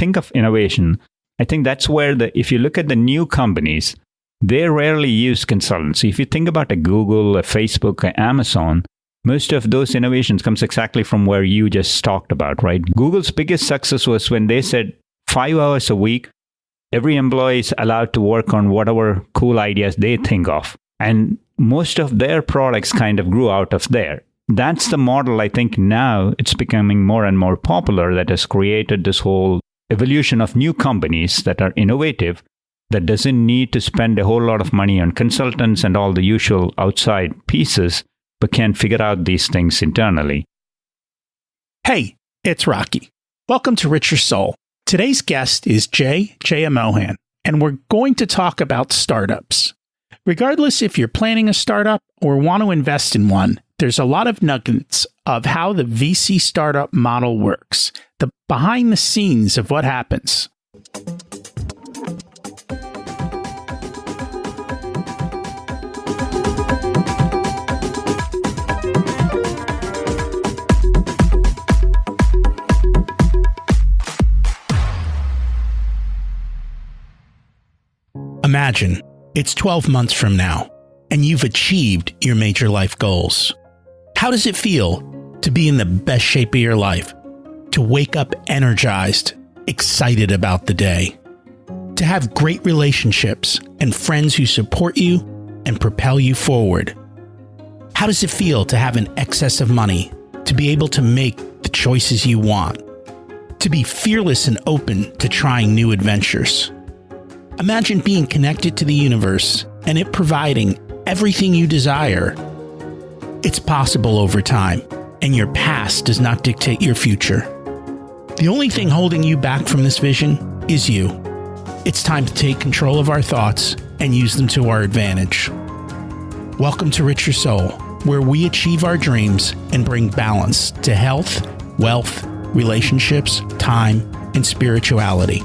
think of innovation, I think that's where if you look at the new companies, they rarely use consultants. If you think about a Google, a Facebook, an Amazon, most of those innovations comes exactly from where you just talked about, right? Google's biggest success was when they said 5 hours a week, every employee is allowed to work on whatever cool ideas they think of. And most of their products kind of grew out of there. That's the model. I think now it's becoming more and more popular that has created this whole evolution of new companies that are innovative, that doesn't need to spend a whole lot of money on consultants and all the usual outside pieces, but can figure out these things internally. Hey, it's Rocky. Welcome to Richer Soul. Today's guest is Jayamohan, and we're going to talk about startups. Regardless if you're planning a startup or want to invest in one, there's a lot of nuggets of how the VC startup model works, the behind the scenes of what happens. Imagine it's 12 months from now, and you've achieved your major life goals. How does it feel to be in the best shape of your life? To wake up energized, excited about the day? To have great relationships and friends who support you and propel you forward? How does it feel to have an excess of money, to be able to make the choices you want? To be fearless and open to trying new adventures? Imagine being connected to the universe and it providing everything you desire. It's possible over time, and your past does not dictate your future. The only thing holding you back from this vision is you. It's time to take control of our thoughts and use them to our advantage. Welcome to Richer Soul, where we achieve our dreams and bring balance to health, wealth, relationships, time, and spirituality.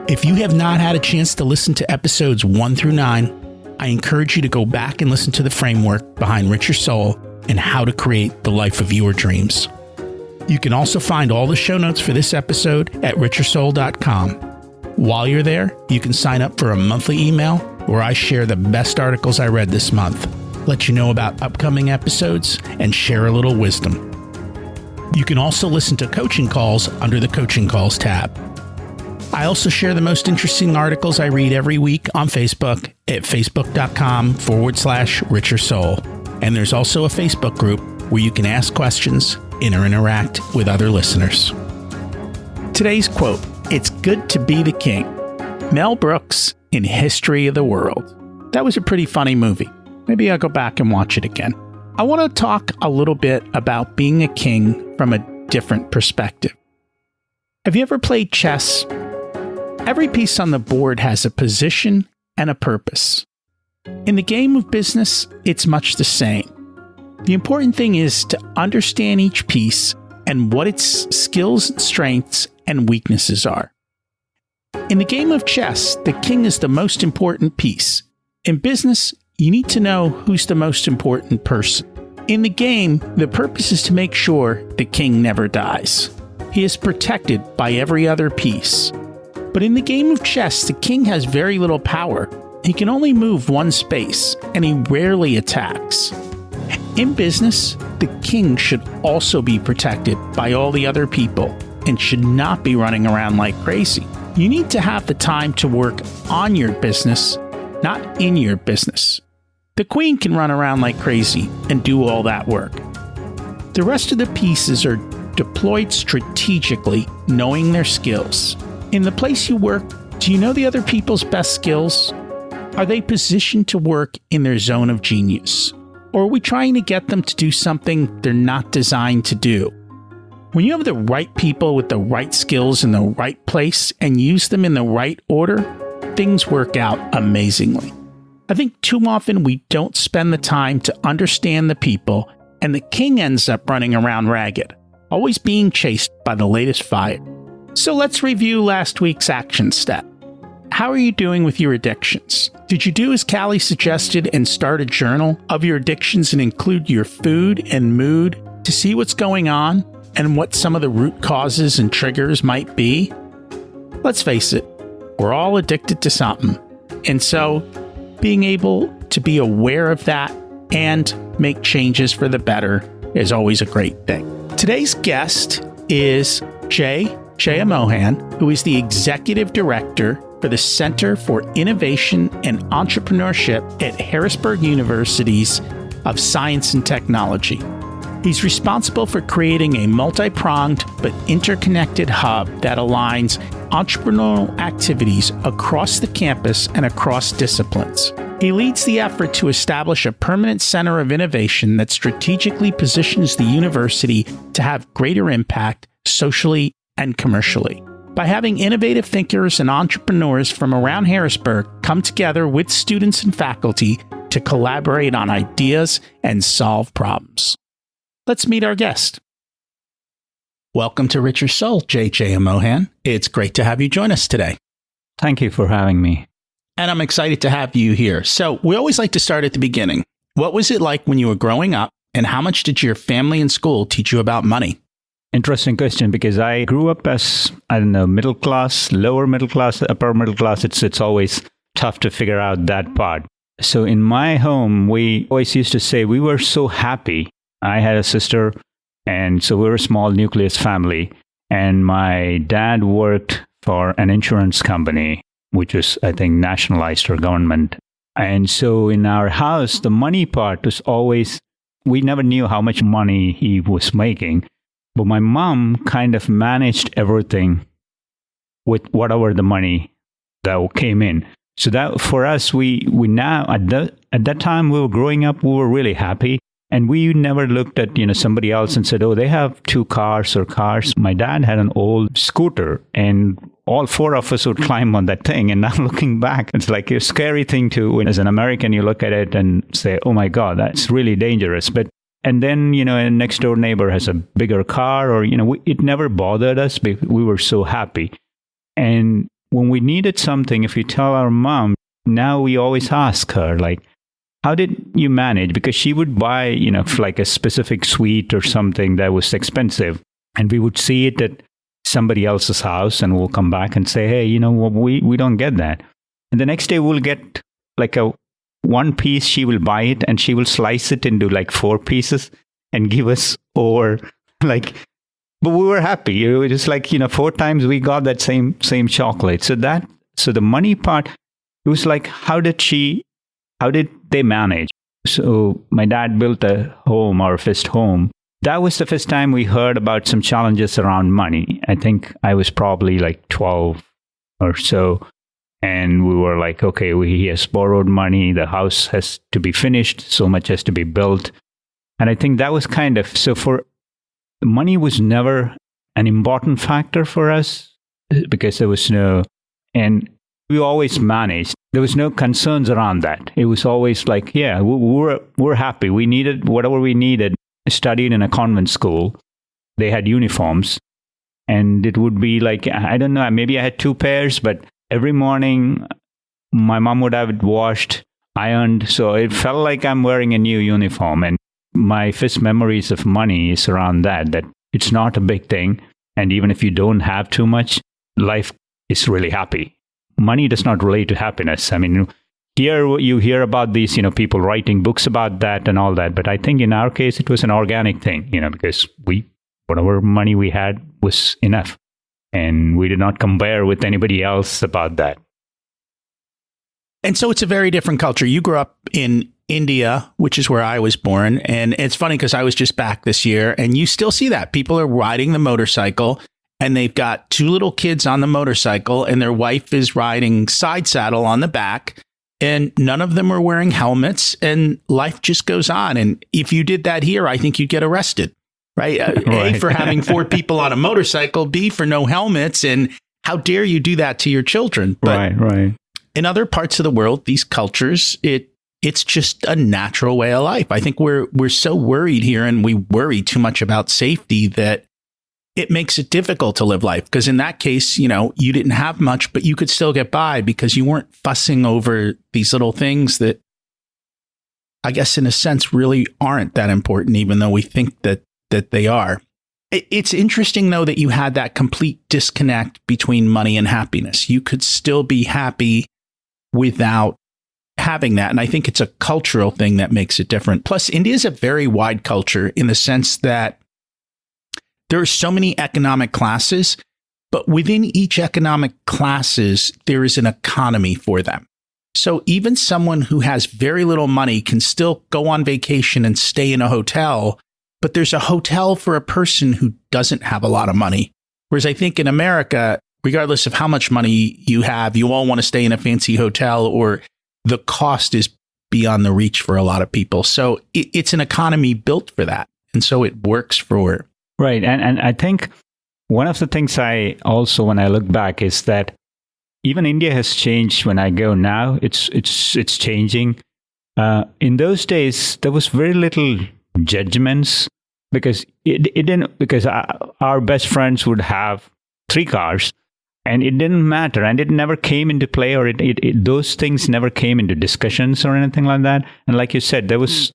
If you have not had a chance to listen to episodes 1 through 9, I encourage you to go back and listen to the framework behind Richer Soul and how to create the life of your dreams. You can also find all the show notes for this episode at richersoul.com. While you're there, you can sign up for a monthly email where I share the best articles I read this month, let you know about upcoming episodes, and share a little wisdom. You can also listen to coaching calls under the Coaching Calls tab. I also share the most interesting articles I read every week on Facebook at facebook.com/Richer Soul. And there's also a Facebook group where you can ask questions and interact with other listeners. Today's quote, "It's good to be the king." Mel Brooks in History of the World. That was a pretty funny movie. Maybe I'll go back and watch it again. I want to talk a little bit about being a king from a different perspective. Have you ever played chess? Every piece on the board has a position and a purpose. In the game of business, it's much the same. The important thing is to understand each piece and what its skills, strengths, and weaknesses are. In the game of chess, the king is the most important piece. In business, you need to know who's the most important person. In the game, the purpose is to make sure the king never dies. He is protected by every other piece. But in the game of chess, the king has very little power. He can only move one space, and he rarely attacks. In business, the king should also be protected by all the other people and should not be running around like crazy. You need to have the time to work on your business, not in your business. The queen can run around like crazy and do all that work. The rest of the pieces are deployed strategically, knowing their skills. In the place you work, do you know the other people's best skills? Are they positioned to work in their zone of genius? Or are we trying to get them to do something they're not designed to do? When you have the right people with the right skills in the right place and use them in the right order, things work out amazingly. I think too often we don't spend the time to understand the people, and the king ends up running around ragged, always being chased by the latest fire. So let's review last week's action step. How are you doing with your addictions? Did you do as Callie suggested and start a journal of your addictions and include your food and mood to see what's going on and what some of the root causes and triggers might be? let's face it, we're all addicted to something. And so being able to be aware of that and make changes for the better is always a great thing. Today's guest is Jayamohan, who is the Executive Director for the Center for Innovation and Entrepreneurship at Harrisburg University's of Science and Technology. He's responsible for creating a multi-pronged but interconnected hub that aligns entrepreneurial activities across the campus and across disciplines. He leads the effort to establish a permanent center of innovation that strategically positions the university to have greater impact socially and commercially. By having innovative thinkers and entrepreneurs from around Harrisburg come together with students and faculty to collaborate on ideas and solve problems. Let's meet our guest. Welcome to Richer Soul, Jayamohan. It's great to have you join us today. Thank you for having me. And I'm excited to have you here. So we always like to start at the beginning. What was it like when you were growing up, and how much did your family and school teach you about money? Interesting question, because I grew up as, middle class, lower middle class, upper middle class. It's always tough to figure out that part. So in my home, we always used to say we were so happy. I had a sister, and so we were a small nucleus family. And my dad worked for an insurance company, which was, I think, nationalized or government. And so in our house, the money part was always, we never knew how much money he was making. But my mom kind of managed everything with whatever the money that came in. So that for us, we now, at that time we were growing up, we were really happy. And we never looked at, somebody else and said, oh, they have 2 cars or cars. My dad had an old scooter, and all 4 of us would climb on that thing. And now looking back, it's like a scary thing to, as an American, you look at it and say, oh my God, that's really dangerous. And then, a next door neighbor has a bigger car, or, it never bothered us, but we were so happy. And when we needed something, if you tell our mom, now we always ask her, like, how did you manage? Because she would buy, like a specific sweet or something that was expensive. And we would see it at somebody else's house, and we'll come back and say, hey, we don't get that. And the next day we'll get like a 1 piece. She will buy it and she will slice it into like 4 pieces and give us, or like, but we were happy. It was just like, 4 times we got that same chocolate. So the money part, it was like, how did they manage? So my dad built a home, our first home. That was the first time we heard about some challenges around money. I think I was probably like 12 or so. And we were like, okay, he has borrowed money. The house has to be finished. So much has to be built. And I think that was money was never an important factor for us, because there was and we always managed. There was no concerns around that. It was always like, yeah, we're happy. We needed whatever we needed. I studied in a convent school. They had uniforms. And it would be like, I don't know, maybe I had 2 pairs, but every morning my mom would have it washed, ironed. So it felt like I'm wearing a new uniform. And my first memories of money is around that it's not a big thing. And even if you don't have too much, life is really happy. Money does not relate to happiness. I mean, here you hear about these, people writing books about that and all that. But I think in our case, it was an organic thing, because whatever money we had was enough. And we did not compare with anybody else about that. And so it's a very different culture. You grew up in India, which is where I was born. And it's funny because I was just back this year, and you still see that. People are riding the motorcycle, and they've got 2 little kids on the motorcycle, and their wife is riding side saddle on the back, and none of them are wearing helmets, and life just goes on. And if you did that here, I think you'd get arrested, right? Right. A, for having 4 people on a motorcycle, B, for no helmets, and how dare you do that to your children? But right. In other parts of the world, these cultures, it's just a natural way of life. I think we're so worried here, and we worry too much about safety that it makes it difficult to live life. Because in that case, you didn't have much, but you could still get by because you weren't fussing over these little things that, I guess, in a sense, really aren't that important, even though we think that they are. It's interesting, though, that you had that complete disconnect between money and happiness. You could still be happy without having that. And I think it's a cultural thing that makes it different. Plus, India is a very wide culture in the sense that there are so many economic classes, but within each economic classes, there is an economy for them. So even someone who has very little money can still go on vacation and stay in a hotel, but there's a hotel for a person who doesn't have a lot of money. Whereas I think in America, regardless of how much money you have, you all want to stay in a fancy hotel, or the cost is beyond the reach for a lot of people. So it's an economy built for that. And so it works for. Right. And I think one of the things I also, when I look back, is that even India has changed. When I go now, it's changing. In those days, there was very little judgments because it didn't, because our best friends would have 3 cars and it didn't matter, and it never came into play, or those things never came into discussions or anything like that. And like you said, there was,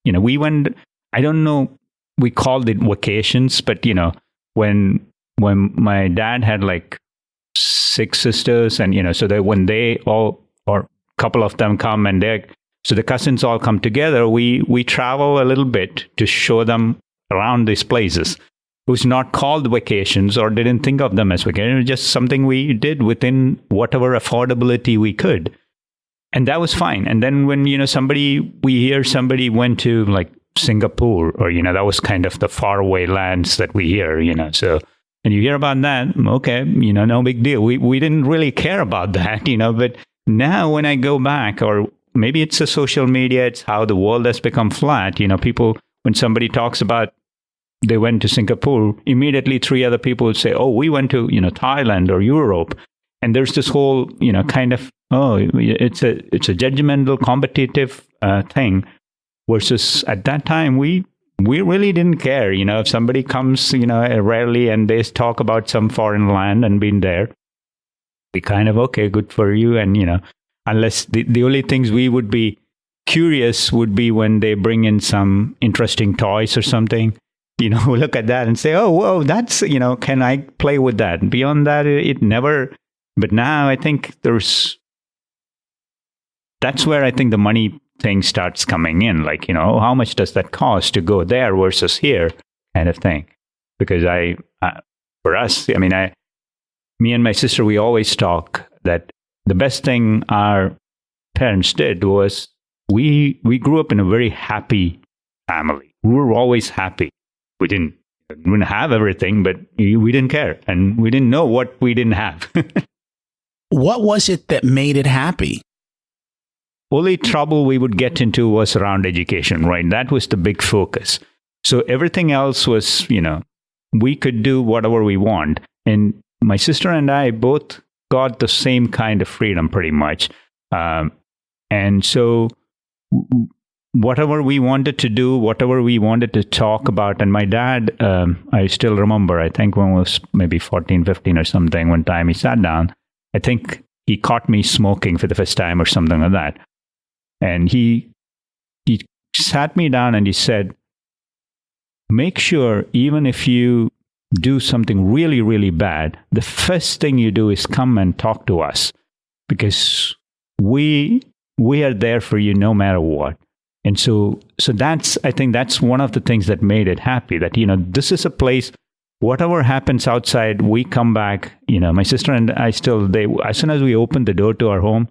we went, I don't know, we called it vacations, but when my dad had like 6 sisters, and so that when they all, or a couple of them come, and so the cousins all come together, we travel a little bit to show them around these places. It was not called vacations, or didn't think of them as vacations. It was just something we did within whatever affordability we could. And that was fine. And then when, we hear somebody went to like Singapore, or, that was kind of the faraway lands that we hear, so, and you hear about that, okay, no big deal. We didn't really care about that, but now when I go back, or maybe it's the social media, it's how the world has become flat. People, when somebody talks about they went to Singapore, immediately 3 other people would say, oh, we went to, Thailand or Europe. And there's this whole, kind of, it's a judgmental, competitive thing. Versus at that time, we really didn't care. If somebody comes, rarely, and they talk about some foreign land and been there, we kind of, okay, good for you. And, unless the only things we would be curious would be when they bring in some interesting toys or something. Look at that and say, oh, whoa, that's, can I play with that? Beyond that, it never. But now I think that's where I think the money thing starts coming in. Like, how much does that cost to go there versus here, kind of thing. Because for us, me and my sister, we always talk that the best thing our parents did was we grew up in a very happy family. We were always happy. We didn't have everything, but we didn't care. And we didn't know what we didn't have. What was it that made it happy? Only trouble we would get into was around education, right? That was the big focus. So everything else was, we could do whatever we want. And my sister and I both got the same kind of freedom pretty much. And so whatever we wanted to do, whatever we wanted to talk about. And my dad, I still remember, I think when I was maybe 14, 15 or something, one time he sat down, I think he caught me smoking for the first time or something like that. And he sat me down and he said, make sure even if you do something really, really bad, the first thing you do is come and talk to us, because we are there for you no matter what. And so I think that's one of the things that made it happy, that, this is a place, whatever happens outside, we come back, my sister and I as soon as we open the door to our home,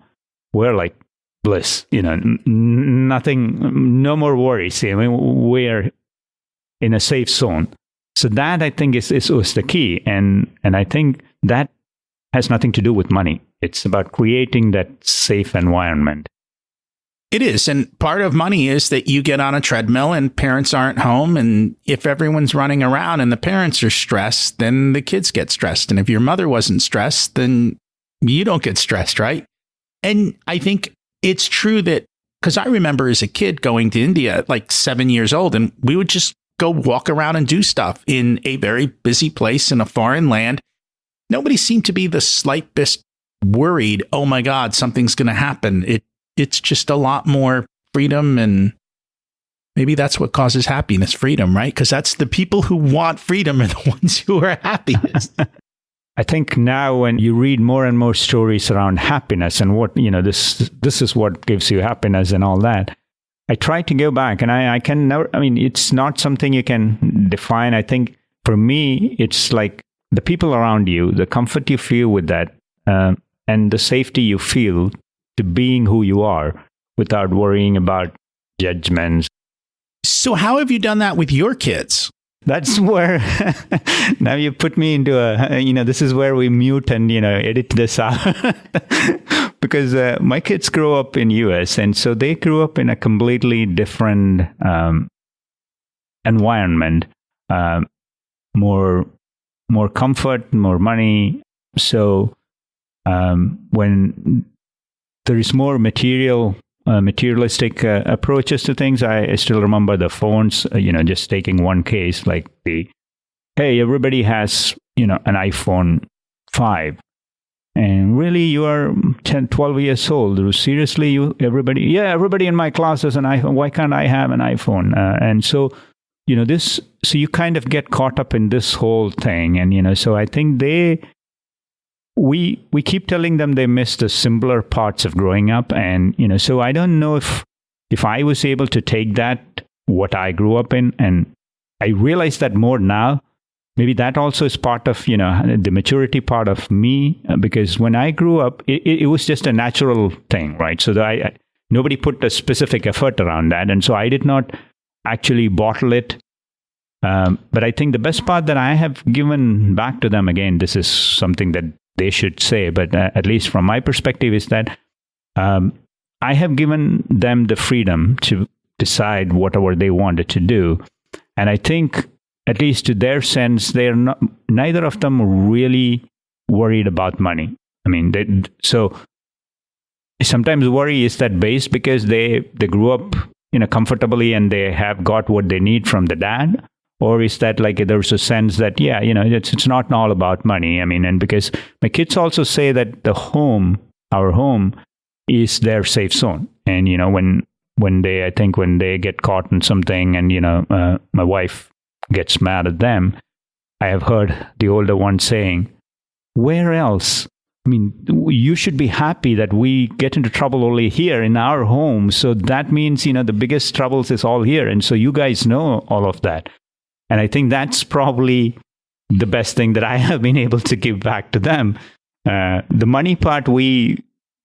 we're like bliss, nothing, no more worries. We're in a safe zone. So that I think was the key. And I think that has nothing to do with money. It's about creating that safe environment. It is. And part of money is that you get on a treadmill and parents aren't home. And if everyone's running around and the parents are stressed, then the kids get stressed. And if your mother wasn't stressed, then you don't get stressed, right? And I think it's true that, because I remember as a kid going to India at like 7 years old, and we would just go walk around and do stuff in a very busy place in a foreign land. Nobody seemed to be the slightest worried, oh my God, something's going to happen. It's just a lot more freedom, and Maybe that's what causes happiness, freedom, right? Because that's the people who want freedom are the ones who are happiest. I think now when you read more and more stories around happiness and what, this is what gives you happiness and all that, I try to go back, and I can never, it's not something you can define. I think for me, it's like the people around you, the comfort you feel with that, and the safety you feel to being who you are without worrying about judgments. So how have you done that with your kids? That's where now you put me into this is where we mute and, edit this out. Because my kids grew up in US, and so they grew up in a completely different environment, more comfort, more money. So when there is more materialistic approaches to things, I still remember the phones, just taking one case, like hey, everybody has, an iPhone 5. And really, you are 10, 12 years old. Seriously, everybody in my class has an iPhone. Why can't I have an iPhone? And so, so you kind of get caught up in this whole thing. And, so I think we keep telling them they miss the simpler parts of growing up. And, so I don't know if I was able to take that, what I grew up in, and I realize that more now. Maybe that also is part of, the maturity part of me, because when I grew up, it was just a natural thing, right? So nobody put a specific effort around that. And so I did not actually bottle it. But I think the best part that I have given back to them, again, this is something that they should say, but at least from my perspective, is that I have given them the freedom to decide whatever they wanted to do. And I think, at least to their sense, neither of them are really worried about money. So sometimes worry is that based because they grew up, comfortably and they have got what they need from the dad, or is that like there's a sense that, it's not all about money. And because my kids also say that our home is their safe zone. And, when they get caught in something and, my wife gets mad at them, I have heard the older one saying, where else? You should be happy that we get into trouble only here in our home. So that means, the biggest troubles is all here. And so you guys know all of that. And I think that's probably the best thing that I have been able to give back to them. The money part, me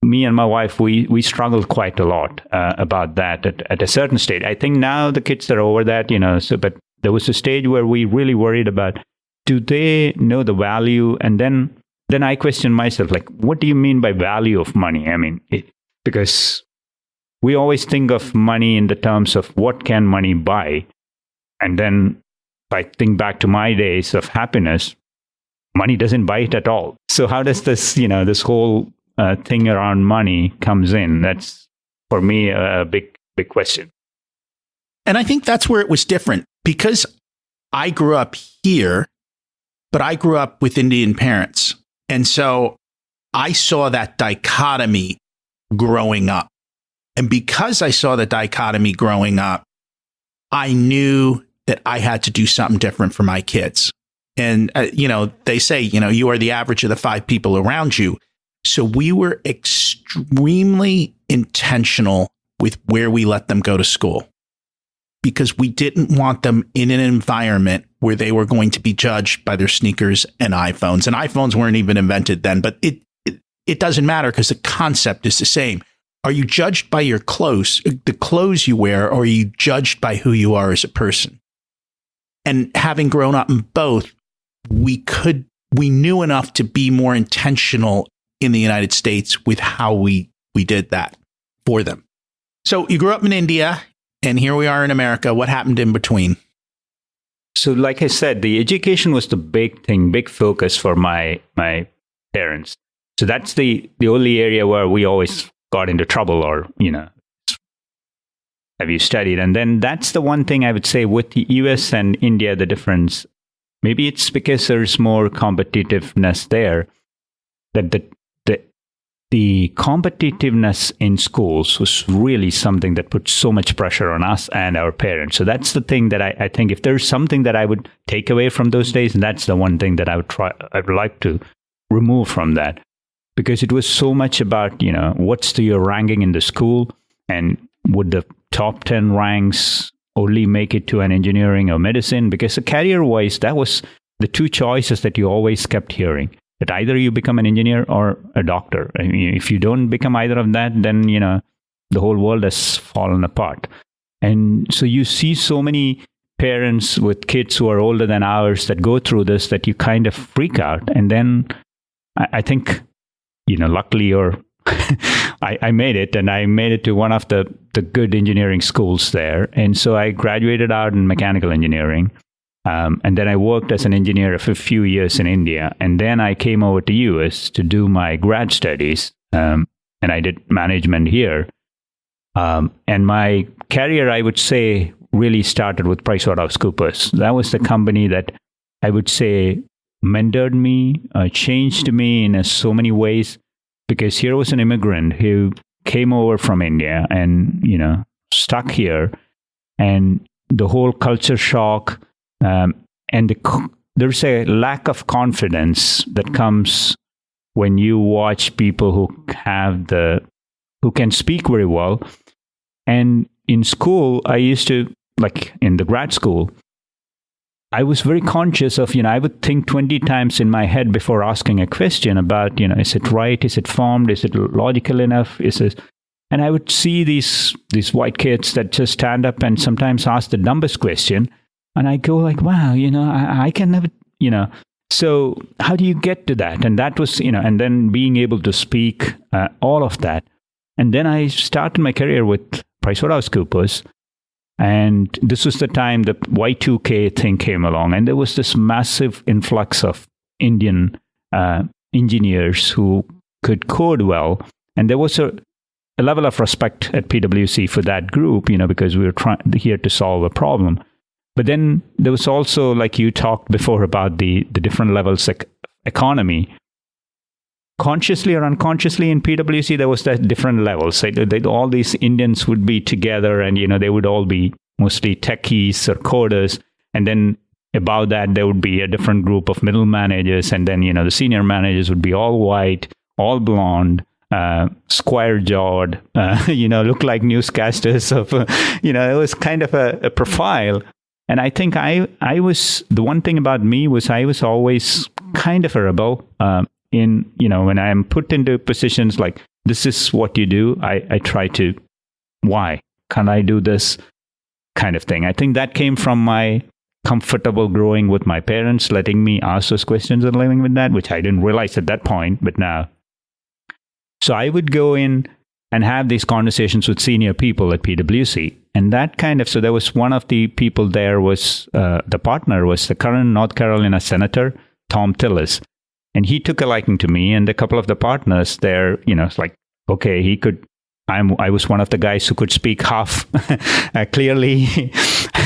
and my wife, we struggled quite a lot about that at a certain stage. I think now the kids are over that, but there was a stage where we really worried about, do they know the value? And then I questioned myself, like, what do you mean by value of money? Because we always think of money in the terms of what can money buy. And then if I think back to my days of happiness, money doesn't buy it at all. So how does this, this whole thing around money comes in? That's, for me, a big question. And I think that's where it was different, because I grew up here, but I grew up with Indian parents. And so I saw that dichotomy growing up. And because I saw the dichotomy growing up, I knew that I had to do something different for my kids. And, they say, you are the average of the 5 people around you. So we were extremely intentional with where we let them go to school, because we didn't want them in an environment where they were going to be judged by their sneakers and iPhones. And iPhones weren't even invented then, but it doesn't matter because the concept is the same. Are you judged by your clothes, the clothes you wear, or are you judged by who you are as a person? And having grown up in both, we knew enough to be more intentional in the United States with how we did that for them. So you grew up in India, and here we are in America. What happened in between? So like I said, the education was the big thing, big focus for my parents. So that's the only area where we always got into trouble, or, have you studied? And then that's the one thing I would say with the US and India, the difference. Maybe it's because there's more competitiveness there, that the competitiveness in schools was really something that put so much pressure on us and our parents. So that's the thing that I think if there's something that I would take away from those days, and that's the one thing that I'd like to remove from that. Because it was so much about, what's your ranking in the school, and would the top 10 ranks only make it to an engineering or medicine? Because career-wise, that was the two choices that you always kept hearing. That either you become an engineer or a doctor. I mean, if you don't become either of that, then, the whole world has fallen apart. And so you see so many parents with kids who are older than ours that go through this, that you kind of freak out. And then I think, luckily I made it, and I made it to one of the good engineering schools there. And so I graduated out in mechanical engineering. And then I worked as an engineer for a few years in India. And then I came over to US to do my grad studies. And I did management here. And my career, I would say, really started with PricewaterhouseCoopers. That was the company that I would say mentored me, changed me in so many ways. Because here was an immigrant who came over from India and, stuck here. And the whole culture shock, and there's a lack of confidence that comes when you watch people who can speak very well. And in school, I used to, like in the grad school, I was very conscious of, I would think 20 times in my head before asking a question about, is it right? Is it formed? Is it logical enough? And I would see these white kids that just stand up and sometimes ask the dumbest question. And I go like, wow, I can never, So how do you get to that? And that was, and then being able to speak, all of that. And then I started my career with PricewaterhouseCoopers. And this was the time the Y2K thing came along. And there was this massive influx of Indian engineers who could code well. And there was a level of respect at PwC for that group, because we were here to solve a problem. But then there was also, like you talked before about the different levels of economy. Consciously or unconsciously in PwC, there was that different levels. So all these Indians would be together and, they would all be mostly techies or coders. And then above that, there would be a different group of middle managers. And then, the senior managers would be all white, all blonde, square-jawed, look like newscasters of, it was kind of a profile. And I think I was, the one thing about me was I was always kind of a rebel when I'm put into positions like, this is what you do, I try to, why can't I do this kind of thing? I think that came from my comfortable growing with my parents, letting me ask those questions and living with that, which I didn't realize at that point, but now. So I would go in and have these conversations with senior people at PwC. And that so there was one of the people there was, the partner was the current North Carolina Senator, Tom Tillis. And he took a liking to me, and a couple of the partners there, it's like, okay, I was one of the guys who could speak half clearly.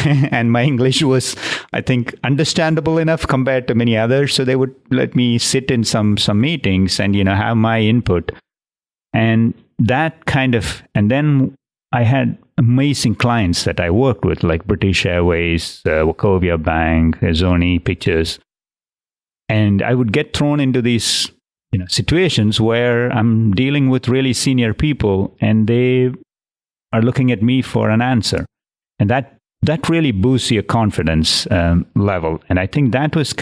And my English was, I think, understandable enough compared to many others. So they would let me sit in some meetings and, have my input. And that and then I had amazing clients that I worked with, like British Airways, Wachovia Bank, Sony Pictures. And I would get thrown into these, situations where I'm dealing with really senior people and they are looking at me for an answer. And that really boosts your confidence level. And I think that was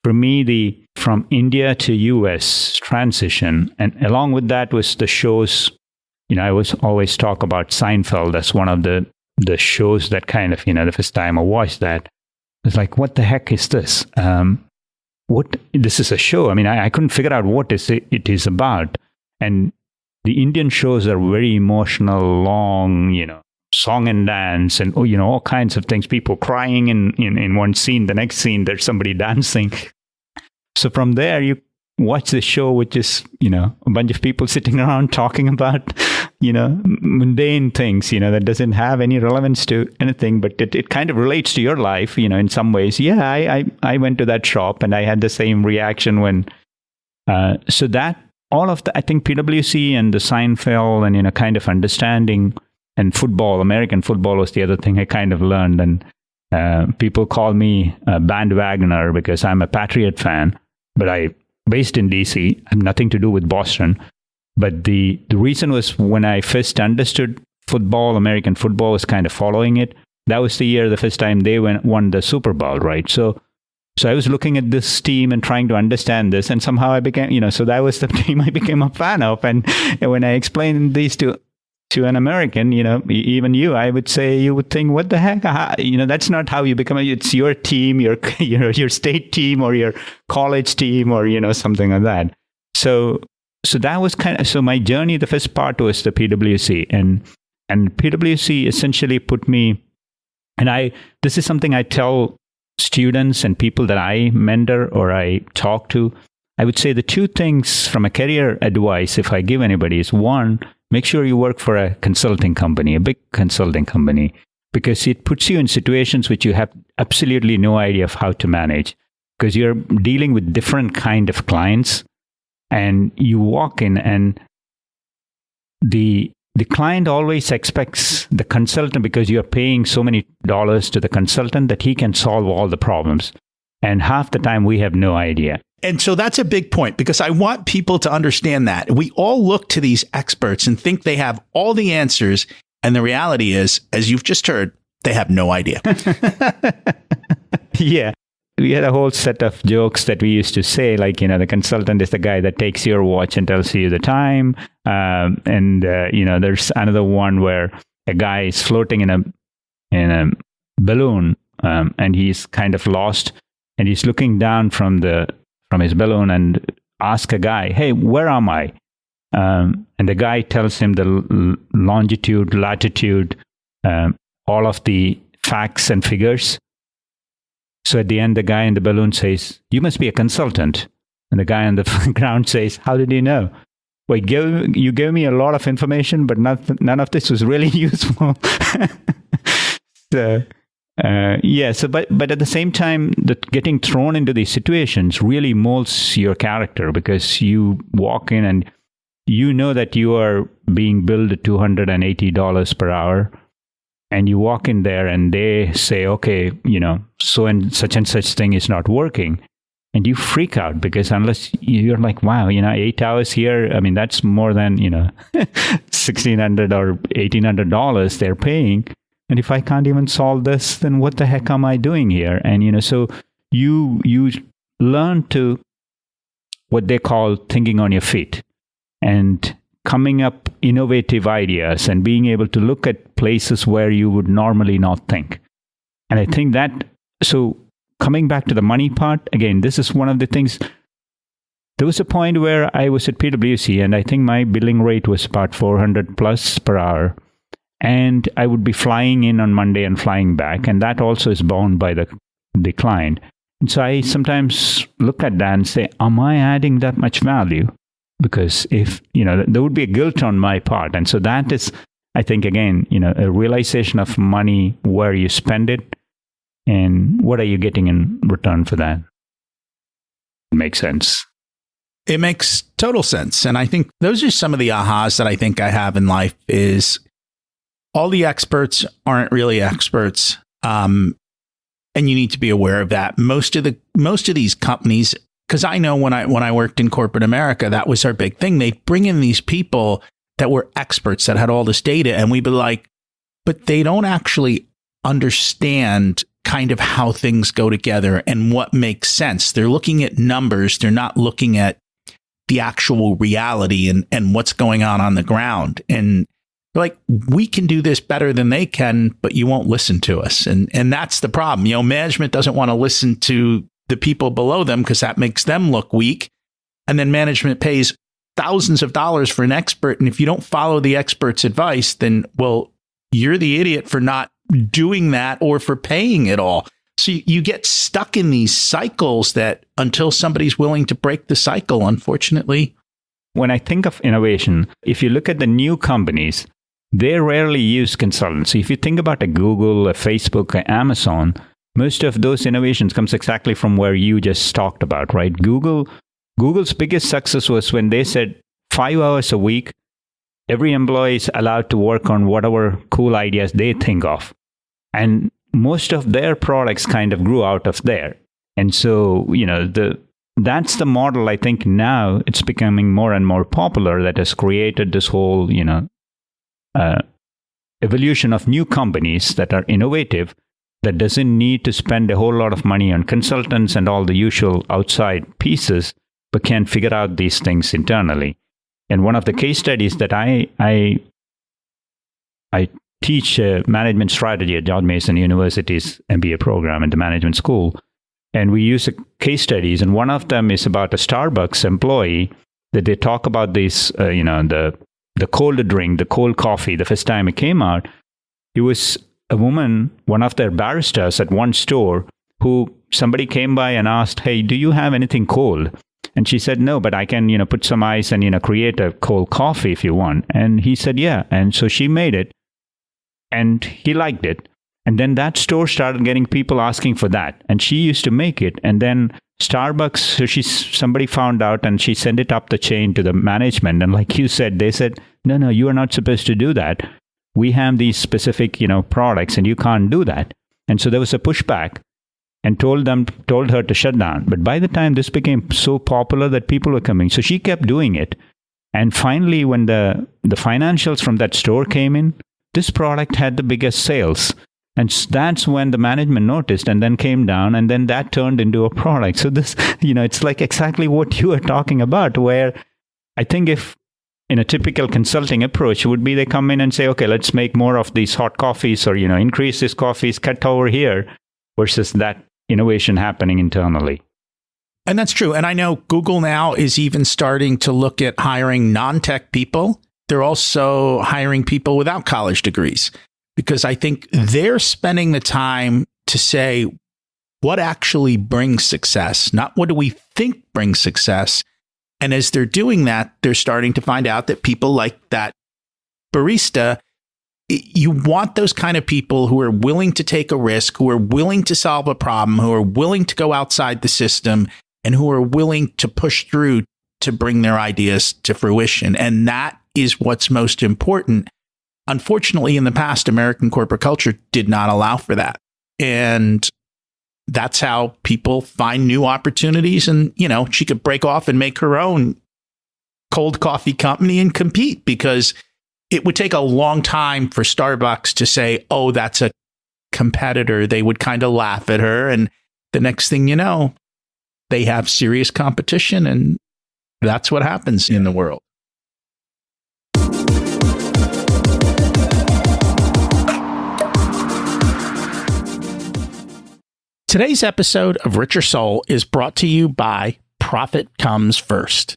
for me, from India to US transition. And along with that was the shows. I always talk about Seinfeld as one of the shows that the first time I watched that, I was like, what the heck is this? This is a show. I mean, I couldn't figure out what it is about. And the Indian shows are very emotional, long, song and dance and, all kinds of things. People crying in one scene, the next scene, there's somebody dancing. So from there, you watch the show, which is, a bunch of people sitting around talking about, mundane things, that doesn't have any relevance to anything, but it kind of relates to your life, in some ways. Yeah, I went to that shop and I had the same reaction when, so that all of the, I think PwC and the Seinfeld and, kind of understanding, and football, American football was the other thing I kind of learned. And people call me a bandwagoner because I'm a Patriot fan, but based in DC, I have nothing to do with Boston. But the reason was when I first understood football, American football, was kind of following it. That was the year, the first time they won the Super Bowl, right? So I was looking at this team and trying to understand this, and somehow I became, so that was the team I became a fan of. And when I explained these to an American, even you, I would say, you would think, what the heck? That's not how you become. It's your team, your state team or your college team or, something like that. So that was so my journey, the first part was the PwC, and PwC essentially put me, and this is something I tell students and people that I mentor or I talk to. I would say the two things from a career advice, if I give anybody, is one, make sure you work for a consulting company, a big consulting company, because it puts you in situations which you have absolutely no idea of how to manage, because you're dealing with different kind of clients, and you walk in and the client always expects the consultant, because you're paying so many dollars to the consultant, that he can solve all the problems. And half the time we have no idea. And so that's a big point, because I want people to understand that. We all look to these experts and think they have all the answers. And the reality is, as you've just heard, they have no idea. Yeah. We had a whole set of jokes that we used to say, like, the consultant is the guy that takes your watch and tells you the time. There's another one where a guy is floating in a balloon, and he's kind of lost, and he's looking down from his balloon and ask a guy, "Hey, where am I?" And the guy tells him the longitude, latitude, all of the facts and figures. So at the end, the guy in the balloon says, "You must be a consultant." And the guy on the ground says, "How did you know?" "Well, you gave me a lot of information, but none of this was really useful." But at the same time, getting thrown into these situations really molds your character, because you walk in and you know that you are being billed at $280 per hour. And you walk in there and they say, "Okay, so and such thing is not working." And you freak out, because unless you're like, wow, 8 hours here, I mean, that's more than, $1,600 or $1,800 they're paying. And if I can't even solve this, then what the heck am I doing here? And, so you learn to what they call thinking on your feet and coming up innovative ideas and being able to look at places where you would normally not think. And I think that, so coming back to the money part, again, this is one of the things. There was a point where I was at PwC, and I think my billing rate was about $400 plus per hour. And I would be flying in on Monday and flying back. And that also is bound by the client. And so I sometimes look at that and say, am I adding that much value? Because if, there would be a guilt on my part. And so that is, I think, again, a realization of money, where you spend it and what are you getting in return for that. It makes sense. It makes total sense. And I think those are some of the ahas that I think I have in life is all the experts aren't really experts. And you need to be aware of that. Most of these companies, because I know when I worked in corporate America, that was our big thing. They'd bring in these people that were experts that had all this data, and we'd be like, but they don't actually understand kind of how things go together and what makes sense. They're looking at numbers. They're not looking at the actual reality and what's going on the ground. And they're like, we can do this better than they can, but you won't listen to us. And that's the problem. Management doesn't want to listen to the people below them because that makes them look weak. And then management pays thousands of dollars for an expert. And if you don't follow the expert's advice, then, well, you're the idiot for not doing that or for paying it all. So you get stuck in these cycles that until somebody's willing to break the cycle, unfortunately. When I think of innovation, if you look at the new companies, they rarely use consultants. If you think about a Google, a Facebook, a Amazon, most of those innovations comes exactly from where you just talked about, right? Google Google's biggest success was when they said 5 hours a week, every employee is allowed to work on whatever cool ideas they think of. And most of their products kind of grew out of there. And so, that's the model. I think now it's becoming more and more popular, that has created this whole, evolution of new companies that are innovative, that doesn't need to spend a whole lot of money on consultants and all the usual outside pieces, but can figure out these things internally. And one of the case studies that I teach management strategy at George Mason University's MBA program at the management school. And we use case studies. And one of them is about a Starbucks employee that they talk about this, the cold drink, the cold coffee. The first time it came out, it was a woman, one of their baristas at one store, who somebody came by and asked, "Hey, do you have anything cold?" And she said, "No, but I can, put some ice and, create a cold coffee if you want." And he said, "Yeah." And so she made it. And he liked it. And then that store started getting people asking for that. And she used to make it. And then Starbucks, so somebody found out and she sent it up the chain to the management. And like you said, they said, no, you are not supposed to do that. We have these specific, products and you can't do that. And so there was a pushback and told her to shut down. But by the time this became so popular that people were coming, so she kept doing it. And finally, when the financials from that store came in, this product had the biggest sales. And that's when the management noticed and then came down, and then that turned into a product. So this, it's like exactly what you were talking about, where I think if in a typical consulting approach would be they come in and say, okay, let's make more of these hot coffees, or, increase these coffees, cut over here, versus that innovation happening internally. And that's true. And I know Google now is even starting to look at hiring non-tech people. They're also hiring people without college degrees, because I think they're spending the time to say what actually brings success, not what do we think brings success. And as they're doing that, they're starting to find out that people like that barista, you want those kind of people who are willing to take a risk, who are willing to solve a problem, who are willing to go outside the system, and who are willing to push through to bring their ideas to fruition. And that is what's most important. Unfortunately, in the past, American corporate culture did not allow for that. And that's how people find new opportunities. And, she could break off and make her own cold coffee company and compete, because it would take a long time for Starbucks to say, oh, that's a competitor. They would kind of laugh at her. And the next thing you know, they have serious competition. And that's what happens in the world. Today's episode of Richer Soul is brought to you by Profit Comes First.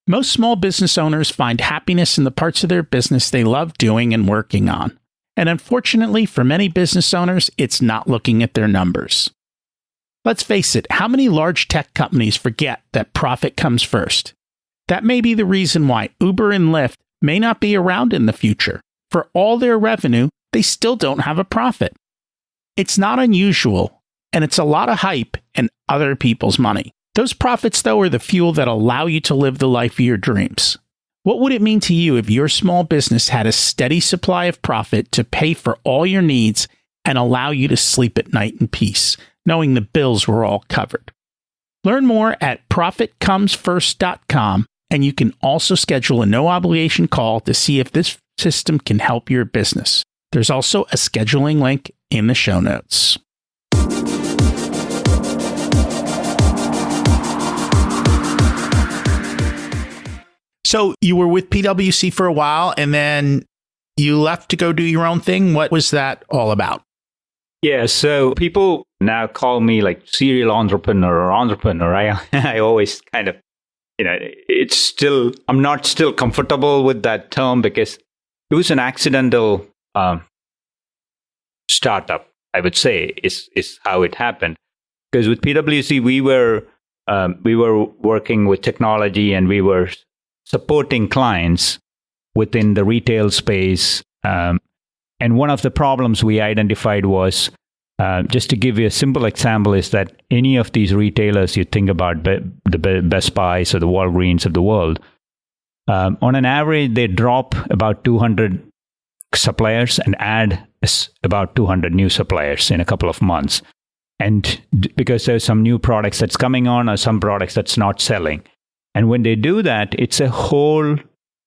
Most small business owners find happiness in the parts of their business they love doing and working on. And unfortunately, for many business owners, it's not looking at their numbers. Let's face it, how many large tech companies forget that profit comes first? That may be the reason why Uber and Lyft may not be around in the future. For all their revenue, they still don't have a profit. It's not unusual, and it's a lot of hype and other people's money. Those profits, though, are the fuel that allow you to live the life of your dreams. What would it mean to you if your small business had a steady supply of profit to pay for all your needs and allow you to sleep at night in peace, knowing the bills were all covered? Learn more at profitcomesfirst.com, and you can also schedule a no-obligation call to see if this system can help your business. There's also a scheduling link in the show notes. So you were with PwC for a while, and then you left to go do your own thing. What was that all about? Yeah, so people now call me like serial entrepreneur or entrepreneur. I always kind of, I'm not still comfortable with that term, because it was an accidental startup, I would say, is how it happened. Because with PwC, we were working with technology, and we were supporting clients within the retail space. And one of the problems we identified was Just to give you a simple example is that any of these retailers you think about, the Best Buys or the Walgreens of the world, on an average, they drop about 200 suppliers and add about 200 new suppliers in a couple of months. And because there's some new products that's coming on or some products that's not selling. And when they do that, it's a whole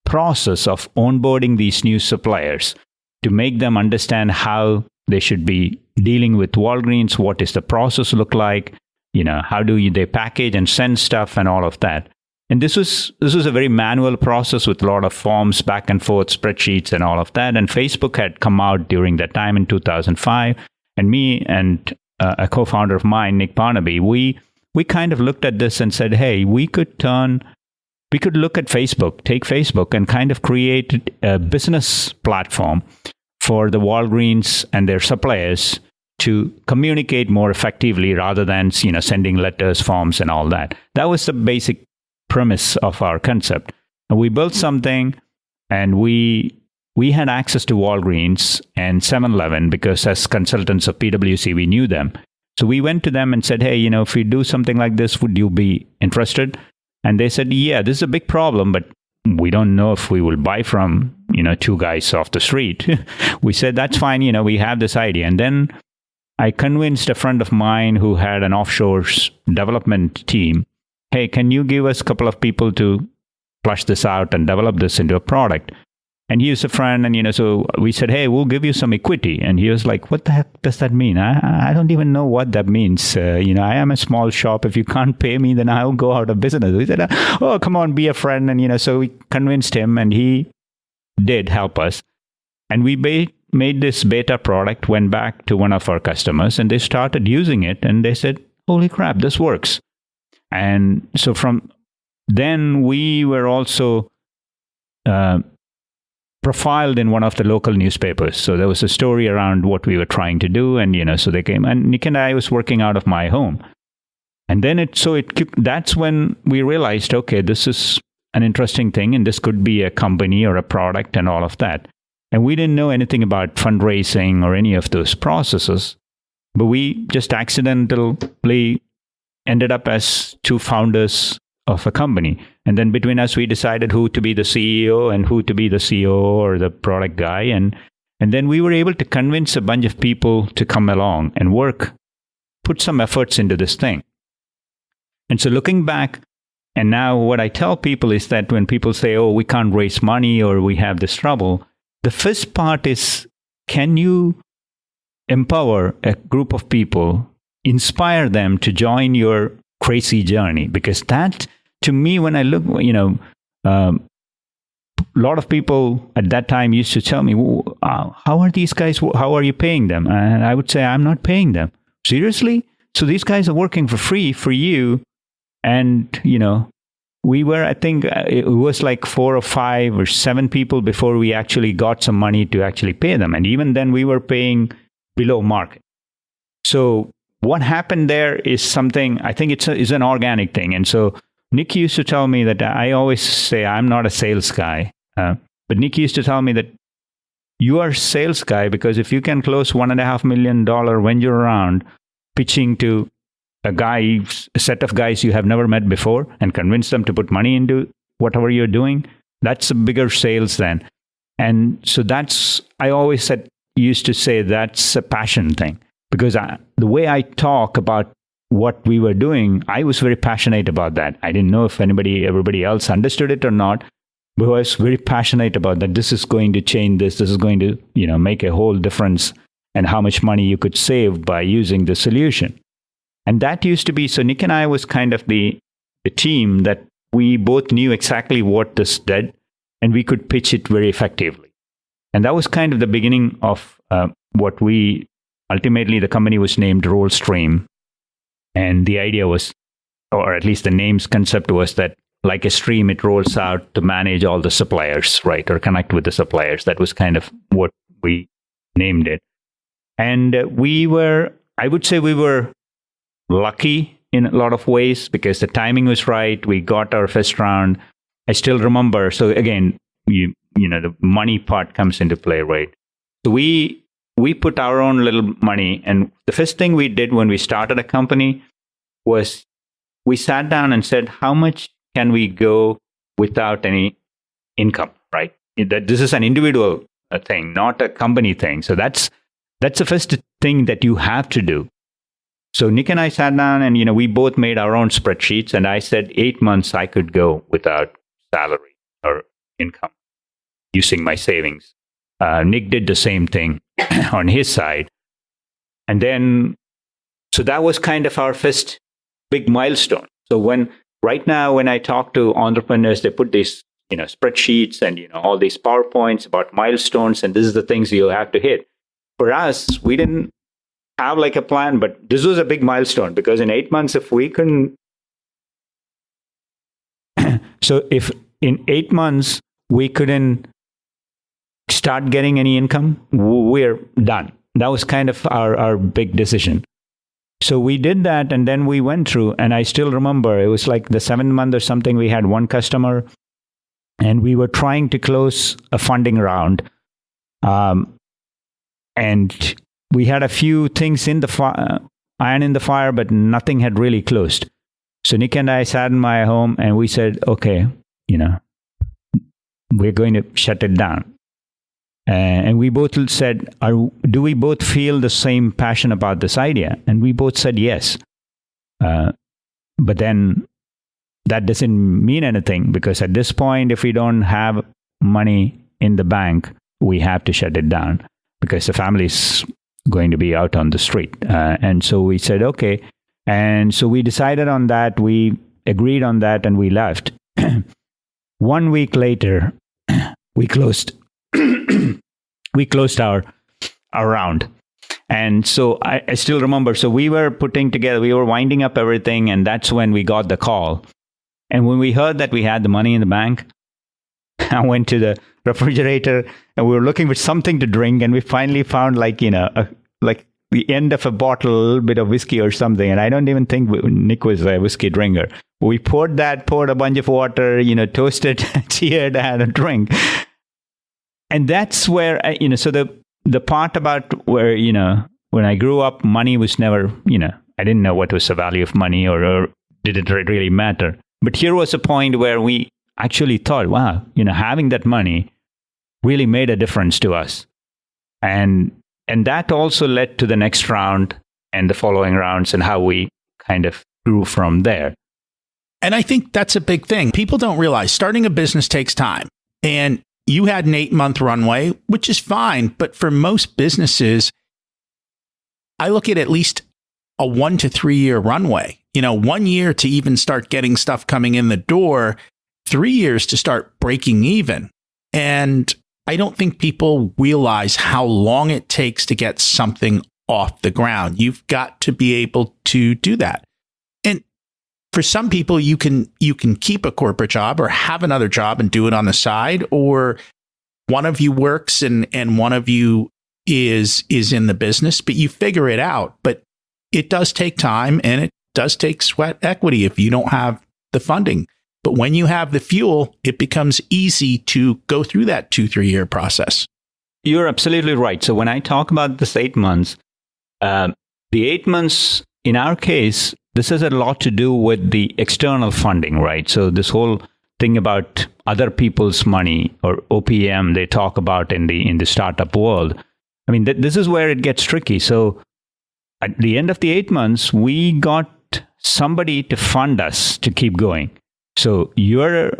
process of onboarding these new suppliers to make them understand how they should be dealing with Walgreens, what does the process look like, how do they package and send stuff and all of that. And this was a very manual process with a lot of forms, back and forth, spreadsheets and all of that. And Facebook had come out during that time in 2005. And me and a co-founder of mine, Nick Barnaby, we kind of looked at this and said, hey, we could look at Facebook, take Facebook and kind of create a business platform for the Walgreens and their suppliers to communicate more effectively rather than, sending letters, forms and all that. That was the basic premise of our concept. And we built something, and we had access to Walgreens and 7-Eleven because as consultants of PwC, we knew them. So we went to them and said, hey, if we do something like this, would you be interested? And they said, yeah, this is a big problem, but we don't know if we will buy from, two guys off the street. We said, that's fine. We have this idea. And then I convinced a friend of mine who had an offshore development team, hey, can you give us a couple of people to flush this out and develop this into a product? And he was a friend, and so we said, hey, we'll give you some equity. And he was like, what the heck does that mean? I don't even know what that means. I am a small shop. If you can't pay me, then I'll go out of business. We said, oh, come on, be a friend. And, so we convinced him, and he did help us. And we made this beta product, went back to one of our customers, and they started using it. And they said, holy crap, this works. And so from then we were also profiled in one of the local newspapers. So there was a story around what we were trying to do. And, so they came, and Nick and I was working out of my home. And then that's when we realized, okay, this is an interesting thing, and this could be a company or a product and all of that. And we didn't know anything about fundraising or any of those processes, but we just accidentally ended up as two founders of a company. And then between us, we decided who to be the CEO and who to be the CEO or the product guy. And then we were able to convince a bunch of people to come along and put some efforts into this thing. And so looking back, and now what I tell people is that when people say, oh, we can't raise money or we have this trouble, the first part is, can you empower a group of people, inspire them to join your crazy journey? Because that, to me, when I look, a lot of people at that time used to tell me, how are these guys, how are you paying them? And I would say, I'm not paying them. Seriously? So these guys are working for free for you. And, we were, I think it was like 4 or 5 or 7 people before we actually got some money to actually pay them. And even then we were paying below market. So what happened there is something, I think it's an organic thing. And so Nick used to tell me that I always say I'm not a sales guy. But Nick used to tell me that you are a sales guy because if you can close $1.5 million venture round pitching to a set of guys you have never met before and convince them to put money into whatever you're doing, that's a bigger sales then. And so I always used to say that's a passion thing. Because the way I talk about what we were doing, I was very passionate about that. I didn't know if everybody else understood it or not, but I was very passionate about that. This is going to change this. This is going to, make a whole difference and how much money you could save by using the solution. And that used to be, so Nick and I was kind of the team that we both knew exactly what this did, and we could pitch it very effectively. And that was kind of the beginning of what ultimately, the company was named Rollstream. And the idea was, or at least the name's concept was that like a stream, it rolls out to manage all the suppliers, right? Or connect with the suppliers. That was kind of what we named it. And I would say we were lucky in a lot of ways because the timing was right. We got our first round. I still remember. So again, the money part comes into play, right? So we we put our own little money. And the first thing we did when we started a company was we sat down and said, how much can we go without any income, right? This is an individual thing, not a company thing. So that's the first thing that you have to do. So Nick and I sat down and, we both made our own spreadsheets. And I said 8 months I could go without salary or income using my savings. Nick did the same thing on his side. And then, so that was kind of our first big milestone. So right now, when I talk to entrepreneurs, they put these, spreadsheets and, all these PowerPoints about milestones, and this is the things you have to hit. For us, we didn't have like a plan, but this was a big milestone because in 8 months, if we couldn't, so if in 8 months we couldn't start getting any income, we're done. That was kind of our big decision. So we did that, and then we went through, and I still remember it was like the 7th month or something. We had one customer, and we were trying to close a funding round. And we had a few things in the iron in the fire, but nothing had really closed. So Nick and I sat in my home, and we said, okay, we're going to shut it down. And we both said, do we both feel the same passion about this idea? And we both said yes. But then that doesn't mean anything, because at this point, if we don't have money in the bank, we have to shut it down because the family's going to be out on the street. And so we said, okay. And so we decided on that. We agreed on that, and we left. 1 week later, we closed. We closed our round. And so I still remember. So we were we were winding up everything, and that's when we got the call. And when we heard that we had the money in the bank, I went to the refrigerator and we were looking for something to drink, and we finally found like the end of a bottle, a little bit of whiskey or something. And I don't even think Nick was a whiskey drinker. We poured a bunch of water, toasted, cheered, and a drink. And that's where, so the part about where, when I grew up, money was never, I didn't know what was the value of money or did it really matter. But here was a point where we actually thought, wow, having that money really made a difference to us. And that also led to the next round and the following rounds and how we kind of grew from there. And I think that's a big thing. People don't realize starting a business takes time. And you had an 8-month runway, which is fine. But for most businesses, I look at least a 1 to 3 year runway. 1 year to even start getting stuff coming in the door, 3 years to start breaking even. And I don't think people realize how long it takes to get something off the ground. You've got to be able to do that. And for some people, you can keep a corporate job or have another job and do it on the side, or one of you works and one of you is in the business, but you figure it out. But it does take time, and it does take sweat equity if you don't have the funding. But when you have the fuel, it becomes easy to go through that 2-3 year process. You're absolutely right. So when I talk about this 8 months, the 8 months in our case, this has a lot to do with the external funding, right? So this whole thing about other people's money, or OPM, they talk about in the startup world. I mean, this is where it gets tricky. So at the end of the 8 months, we got somebody to fund us to keep going. So your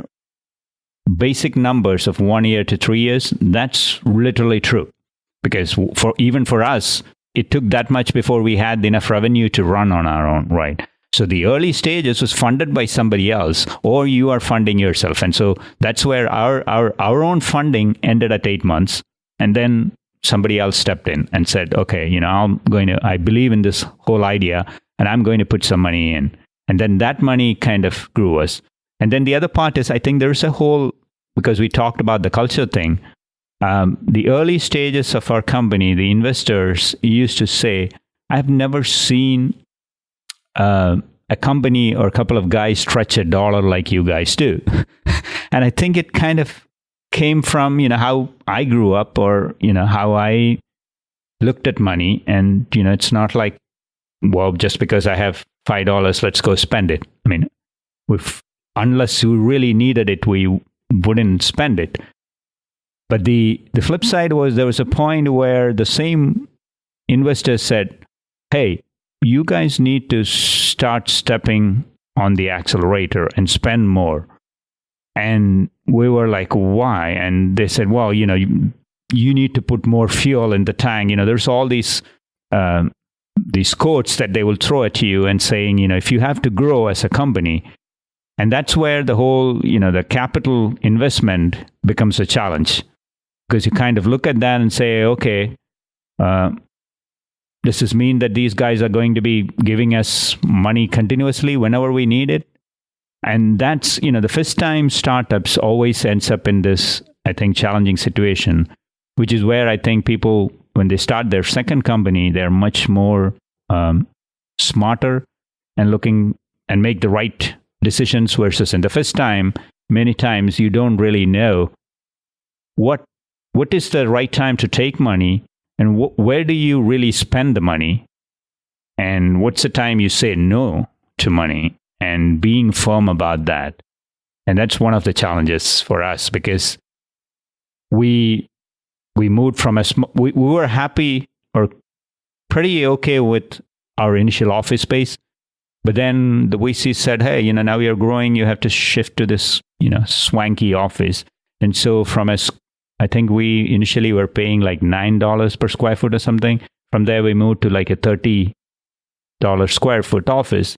basic numbers of 1 year to 3 years, that's literally true. Because even for us, it took that much before we had enough revenue to run on our own, right? So the early stages was funded by somebody else, or you are funding yourself. And so that's where our own funding ended at 8 months. And then somebody else stepped in and said, okay, I believe in this whole idea, and I'm going to put some money in. And then that money kind of grew us. And then the other part is, I think there's a whole, because we talked about the culture thing, the early stages of our company, the investors used to say, I've never seen a company or a couple of guys stretch $1 like you guys do. And I think it kind of came from, how I grew up, or, how I looked at money, and it's not like, well, just because I have $5, let's go spend it. I mean, unless we really needed it, we wouldn't spend it. But the flip side was, there was a point where the same investors said, hey, you guys need to start stepping on the accelerator and spend more. And we were like, why? And they said, well, you need to put more fuel in the tank. There's all these quotes that they will throw at you and saying, if you have to grow as a company. And that's where the whole, the capital investment becomes a challenge, because you kind of look at that and say, okay, does this mean that these guys are going to be giving us money continuously whenever we need it? And that's, the first time startups always ends up in this, I think, challenging situation, which is where I think people, when they start their second company, they're much more smarter and looking and make the right decisions, versus in the first time, many times you don't really know what is the right time to take money, and where do you really spend the money, and what's the time you say no to money, and being firm about that. And that's one of the challenges for us, because we moved from we were happy or pretty okay with our initial office space. But then the VC said, hey, now you're growing, you have to shift to this, swanky office. And so I think we initially were paying like $9 per square foot or something. From there, we moved to like a $30 square foot office,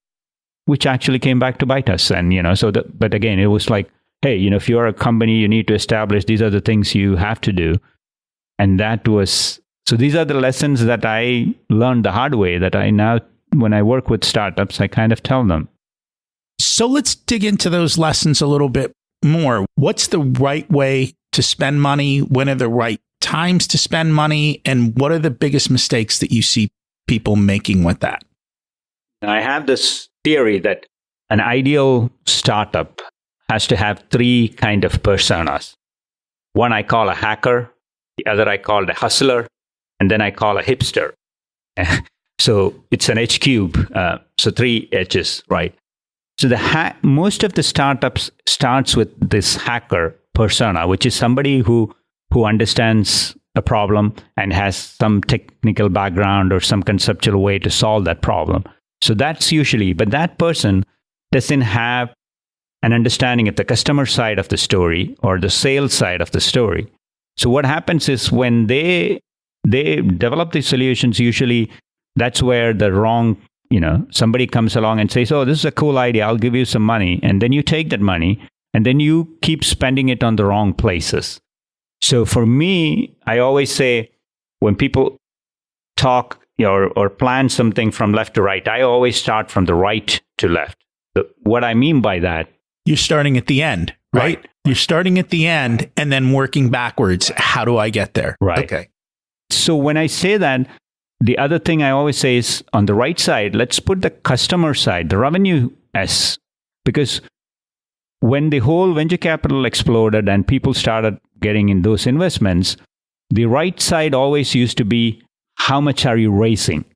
which actually came back to bite us. And, but again, it was like, hey, if you're a company, you need to establish, these are the things you have to do. And so these are the lessons that I learned the hard way, that I now, when I work with startups, I kind of tell them. So let's dig into those lessons a little bit more. What's the right way to spend money? When are the right times to spend money? And what are the biggest mistakes that you see people making with that? I have this theory that an ideal startup has to have 3 kind of personas. One I call a hacker, the other I call a hustler, and then I call a hipster. So it's an H cube, so 3 H's, right? So most of the startups starts with this hacker persona, which is somebody who understands a problem and has some technical background or some conceptual way to solve that problem. So that's usually, but that person doesn't have an understanding of the customer side of the story or the sales side of the story. So what happens is, when they develop these solutions, usually that's where the wrong, somebody comes along and says, oh, this is a cool idea, I'll give you some money. And then you take that money and then you keep spending it on the wrong places. So for me, I always say, when people talk or plan something from left to right, I always start from the right to left. What I mean by that, you're starting at the end, right? You're starting at the end and then working backwards. How do I get there? Right. Okay. So when I say that, the other thing I always say is, on the right side, let's put the customer side, the revenue as, because when the whole venture capital exploded and people started getting in those investments, the right side always used to be, how much are you raising?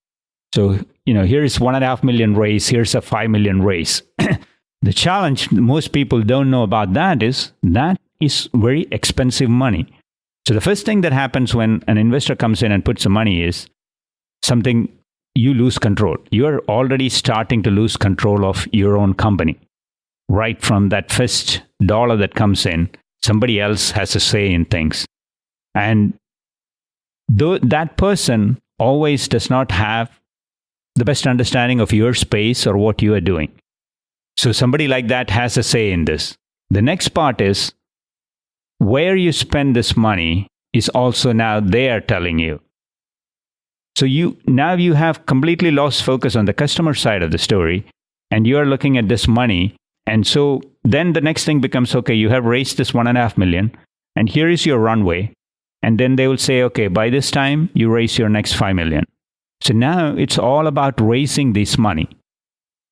So, here's 1.5 million raise, here's a 5 million raise. The challenge most people don't know about that is very expensive money. So the first thing that happens when an investor comes in and puts some money is something, you lose control. You're already starting to lose control of your own company. Right from that first dollar that comes in, somebody else has a say in things. And that person always does not have the best understanding of your space or what you are doing. So somebody like that has a say in this. The next part is, where you spend this money is also now they are telling you. So you have completely lost focus on the customer side of the story, and you are looking at this money. And so then the next thing becomes, okay, you have raised this 1.5 million, and here is your runway. And then they will say, okay, by this time, you raise your next 5 million. So now it's all about raising this money.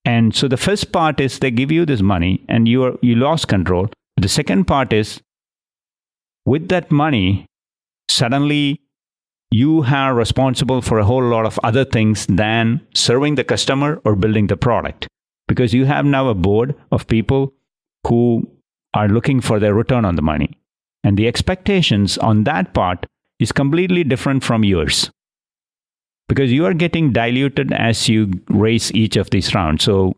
And so the first part is, they give you this money and you lost control. The second part is, with that money, suddenly you are responsible for a whole lot of other things than serving the customer or building the product, because you have now a board of people who are looking for their return on the money. And the expectations on that part is completely different from yours, because you are getting diluted as you raise each of these rounds. So,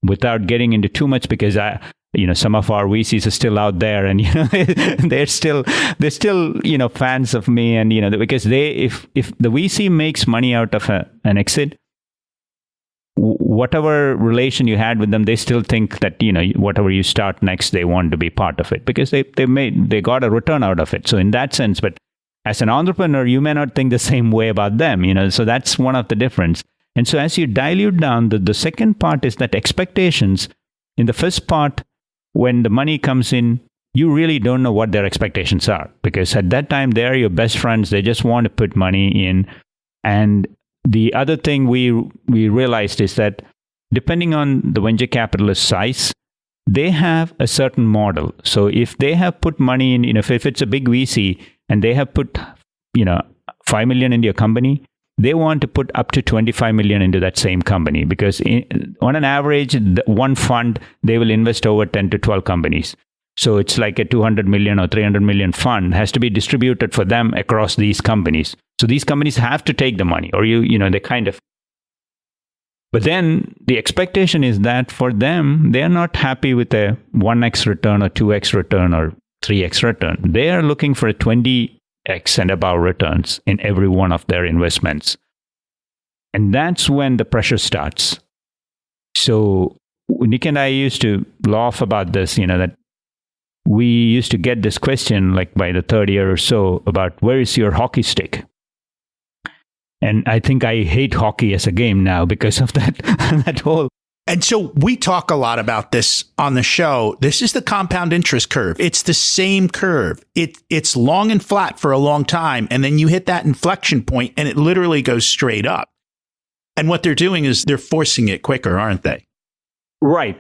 without getting into too much, because some of our VCs are still out there, and they're still fans of me, and because if the VC makes money out of an exit, whatever relation you had with them, they still think that whatever you start next, they want to be part of it, because they got a return out of it. So in that sense, but as an entrepreneur, you may not think the same way about them, so that's one of the difference. And so as you dilute down, the second part is that expectations. In the first part, when the money comes in, you really don't know what their expectations are, because at that time, they're your best friends. They just want to put money in. And the other thing we realized is that depending on the venture capitalist size, they have a certain model. So if they have put money in, if it's a big VC and they have put, $5 million into your company, they want to put up to $25 million into that same company, because on an average, one fund, they will invest over 10 to 12 companies. So it's like a 200 million or 300 million fund has to be distributed for them across these companies. So these companies have to take the money, or they kind of. But then the expectation is that for them, they are not happy with a 1x return or 2x return or 3x return. They are looking for a 20x and above returns in every one of their investments. And that's when the pressure starts. So Nick and I used to laugh about this, that we used to get this question like by the third year or so about where is your hockey stick? And I think I hate hockey as a game now because of that whole. And so we talk a lot about this on the show. This is the compound interest curve. It's the same curve. It's long and flat for a long time. And then you hit that inflection point and it literally goes straight up. And what they're doing is they're forcing it quicker, aren't they? Right.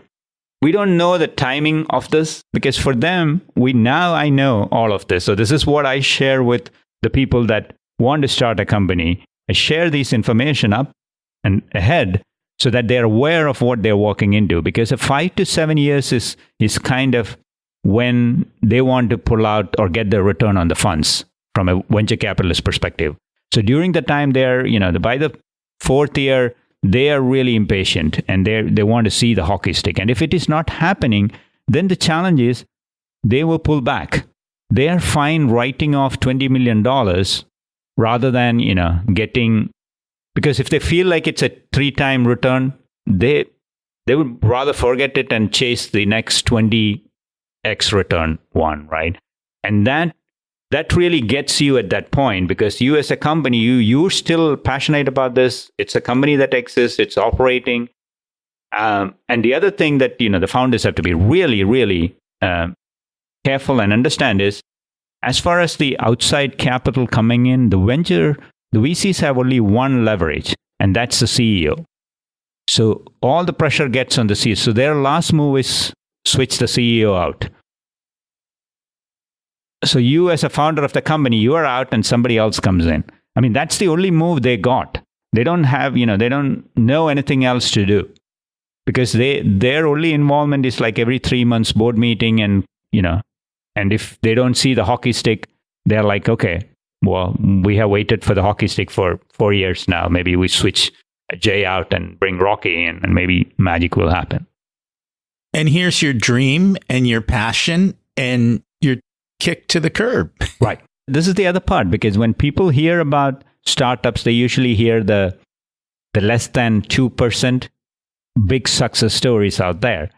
We don't know the timing of this, because for them, I know all of this. So this is what I share with the people that want to start a company. I share this information up and ahead so that they're aware of what they're walking into, because 5 to 7 years is kind of when they want to pull out or get their return on the funds from a venture capitalist perspective. So during the time they're, by the fourth year, they are really impatient and they want to see the hockey stick. And if it is not happening, then the challenge is they will pull back. They are fine writing off $20 million rather than, getting, because if they feel like it's a 3-time return, they would rather forget it and chase the next 20x return one, right? And that really gets you at that point, because you as a company, you're still passionate about this. It's a company that exists, it's operating. And the other thing that, the founders have to be really, really careful and understand is, as far as the outside capital coming in, the VCs have only one leverage, and that's the CEO. So all the pressure gets on the CEO. So their last move is switch the CEO out. So you as a founder of the company, you are out and somebody else comes in. I mean, that's the only move they got. They don't have, they don't know anything else to do, because their only involvement is like every 3 months board meeting, and, and if they don't see the hockey stick, they're like, okay, well, we have waited for the hockey stick for 4 years now. Maybe we switch Jay out and bring Rocky in, and maybe magic will happen. And here's your dream and your passion, and you're kicked to the curb. Right. This is the other part, because when people hear about startups, they usually hear the less than 2% big success stories out there.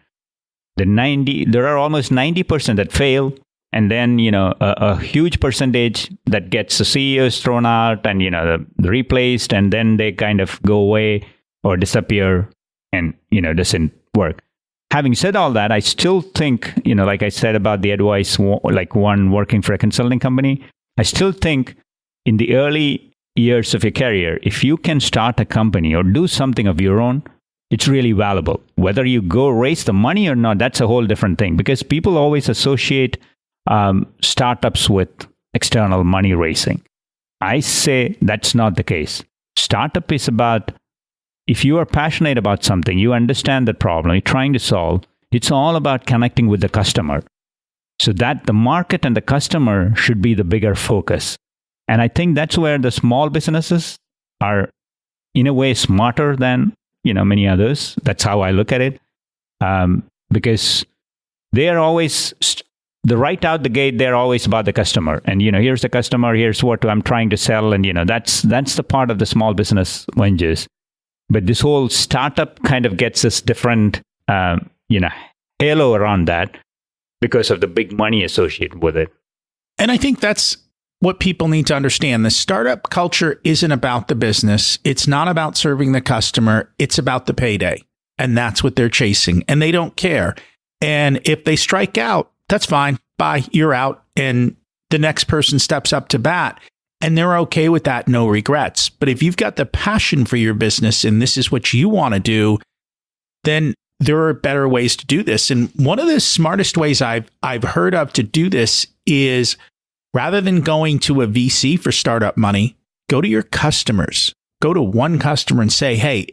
There are almost 90% that fail. And then, a huge percentage that gets the CEOs thrown out and, replaced, and then they kind of go away or disappear and, doesn't work. Having said all that, I still think, like I said about the advice, like one working for a consulting company, I still think in the early years of your career, if you can start a company or do something of your own, it's really valuable. Whether you go raise the money or not, that's a whole different thing, because people always associate startups with external money raising. I say that's not the case. Startup is about, if you are passionate about something, you understand the problem, you're trying to solve, it's all about connecting with the customer. So that the market and the customer should be the bigger focus. And I think that's where the small businesses are, in a way, smarter than many others. That's how I look at it, because they are always right out the gate. They're always about the customer, and here's the customer. Here's what I'm trying to sell, and that's the part of the small business ventures. But this whole startup kind of gets us different, halo around that because of the big money associated with it. And I think that's what people need to understand. The startup culture isn't about the business. It's not about serving the customer. It's about the payday. And that's what they're chasing. And they don't care. And if they strike out, that's fine. Bye, you're out. And the next person steps up to bat. And they're okay with that. No regrets. But if you've got the passion for your business and this is what you want to do, then there are better ways to do this. And one of the smartest ways I've heard of to do this is, rather than going to a VC for startup money, go to your customers. Go to one customer and say, hey,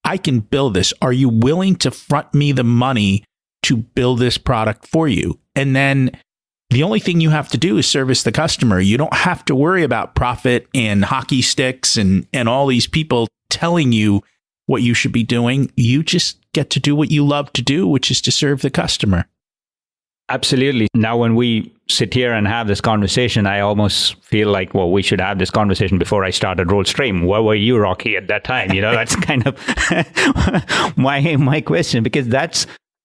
I can build this. Are you willing to front me the money to build this product for you? And then the only thing you have to do is service the customer. You don't have to worry about profit and hockey sticks and all these people telling you what you should be doing. You just get to do what you love to do, which is to serve the customer. Absolutely. Now, when we sit here and have this conversation, I almost feel like, well, we should have this conversation before I started Rollstream. Where were you, Rocky, at that time? That's kind of my question, because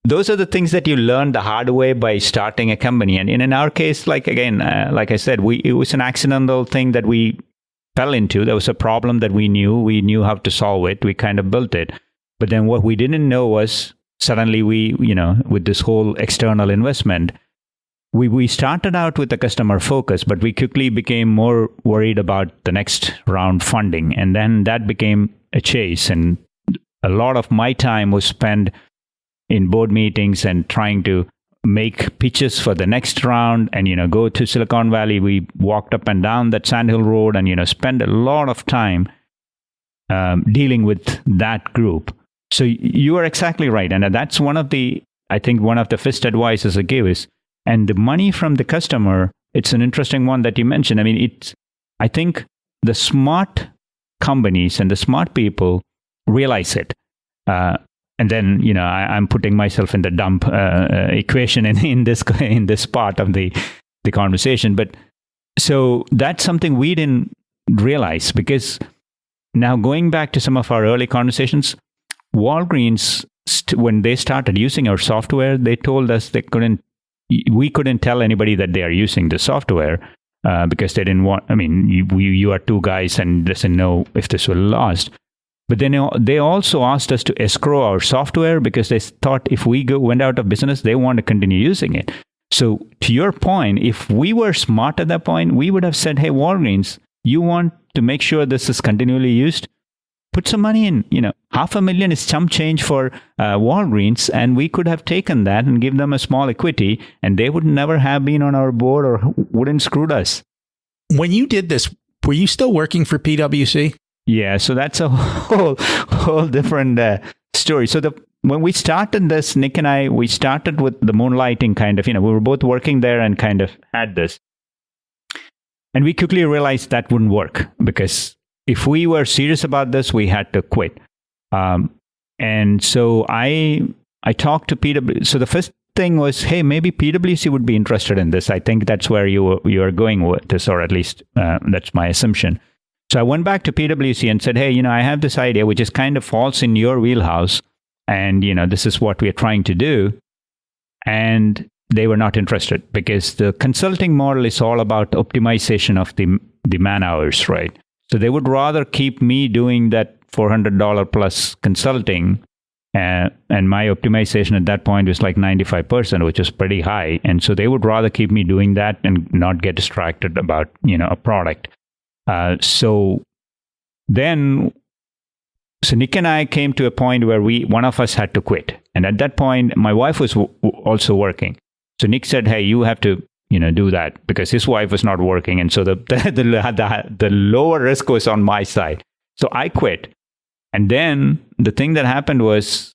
those are the things that you learn the hard way by starting a company. And in our case, like I said, it was an accidental thing that we fell into. There was a problem that we knew how to solve it. We kind of built it. But then what we didn't know was, suddenly we, with this whole external investment, we started out with the customer focus, but we quickly became more worried about the next round funding. And then that became a chase. And a lot of my time was spent in board meetings and trying to make pitches for the next round and, go to Silicon Valley. We walked up and down that Sand Hill Road and, spend a lot of time dealing with that group. So you are exactly right. And that's one of the first advices I give is, and the money from the customer, it's an interesting one that you mentioned. I mean, I think the smart companies and the smart people realize it. And then, I'm putting myself in the dump equation in this part of the conversation. But so that's something we didn't realize, because now going back to some of our early conversations, Walgreens, when they started using our software, they told us we couldn't tell anybody that they are using the software because they didn't want, you are two guys and doesn't know if this will last. But then they also asked us to escrow our software because they thought if we went out of business, they want to continue using it. So to your point, if we were smart at that point, we would have said, hey, Walgreens, you want to make sure this is continually used? Put some money in, $500,000 is chump change for Walgreens, and we could have taken that and give them a small equity, and they would never have been on our board or wouldn't screwed us. When you did this, were you still working for PwC? Yeah, so that's a whole different story. So when we started this, Nick and I, we started with the moonlighting kind of, we were both working there and kind of had this. And we quickly realized that wouldn't work, because if we were serious about this, we had to quit. And so I talked to PwC. So the first thing was, hey, maybe PwC would be interested in this. I think that's where you are going with this, or at least that's my assumption. So I went back to PwC and said, hey, I have this idea which is kind of falls in your wheelhouse. And, this is what we are trying to do. And they were not interested, because the consulting model is all about optimization of the man hours, right? So they would rather keep me doing that $400 plus consulting, and my optimization at that point was like 95%, which is pretty high. And so they would rather keep me doing that and not get distracted about, a product. So Nick and I came to a point where one of us had to quit. And at that point, my wife was also working. So Nick said, hey, you have to do that because his wife was not working. And so the lower risk was on my side. So I quit. And then the thing that happened was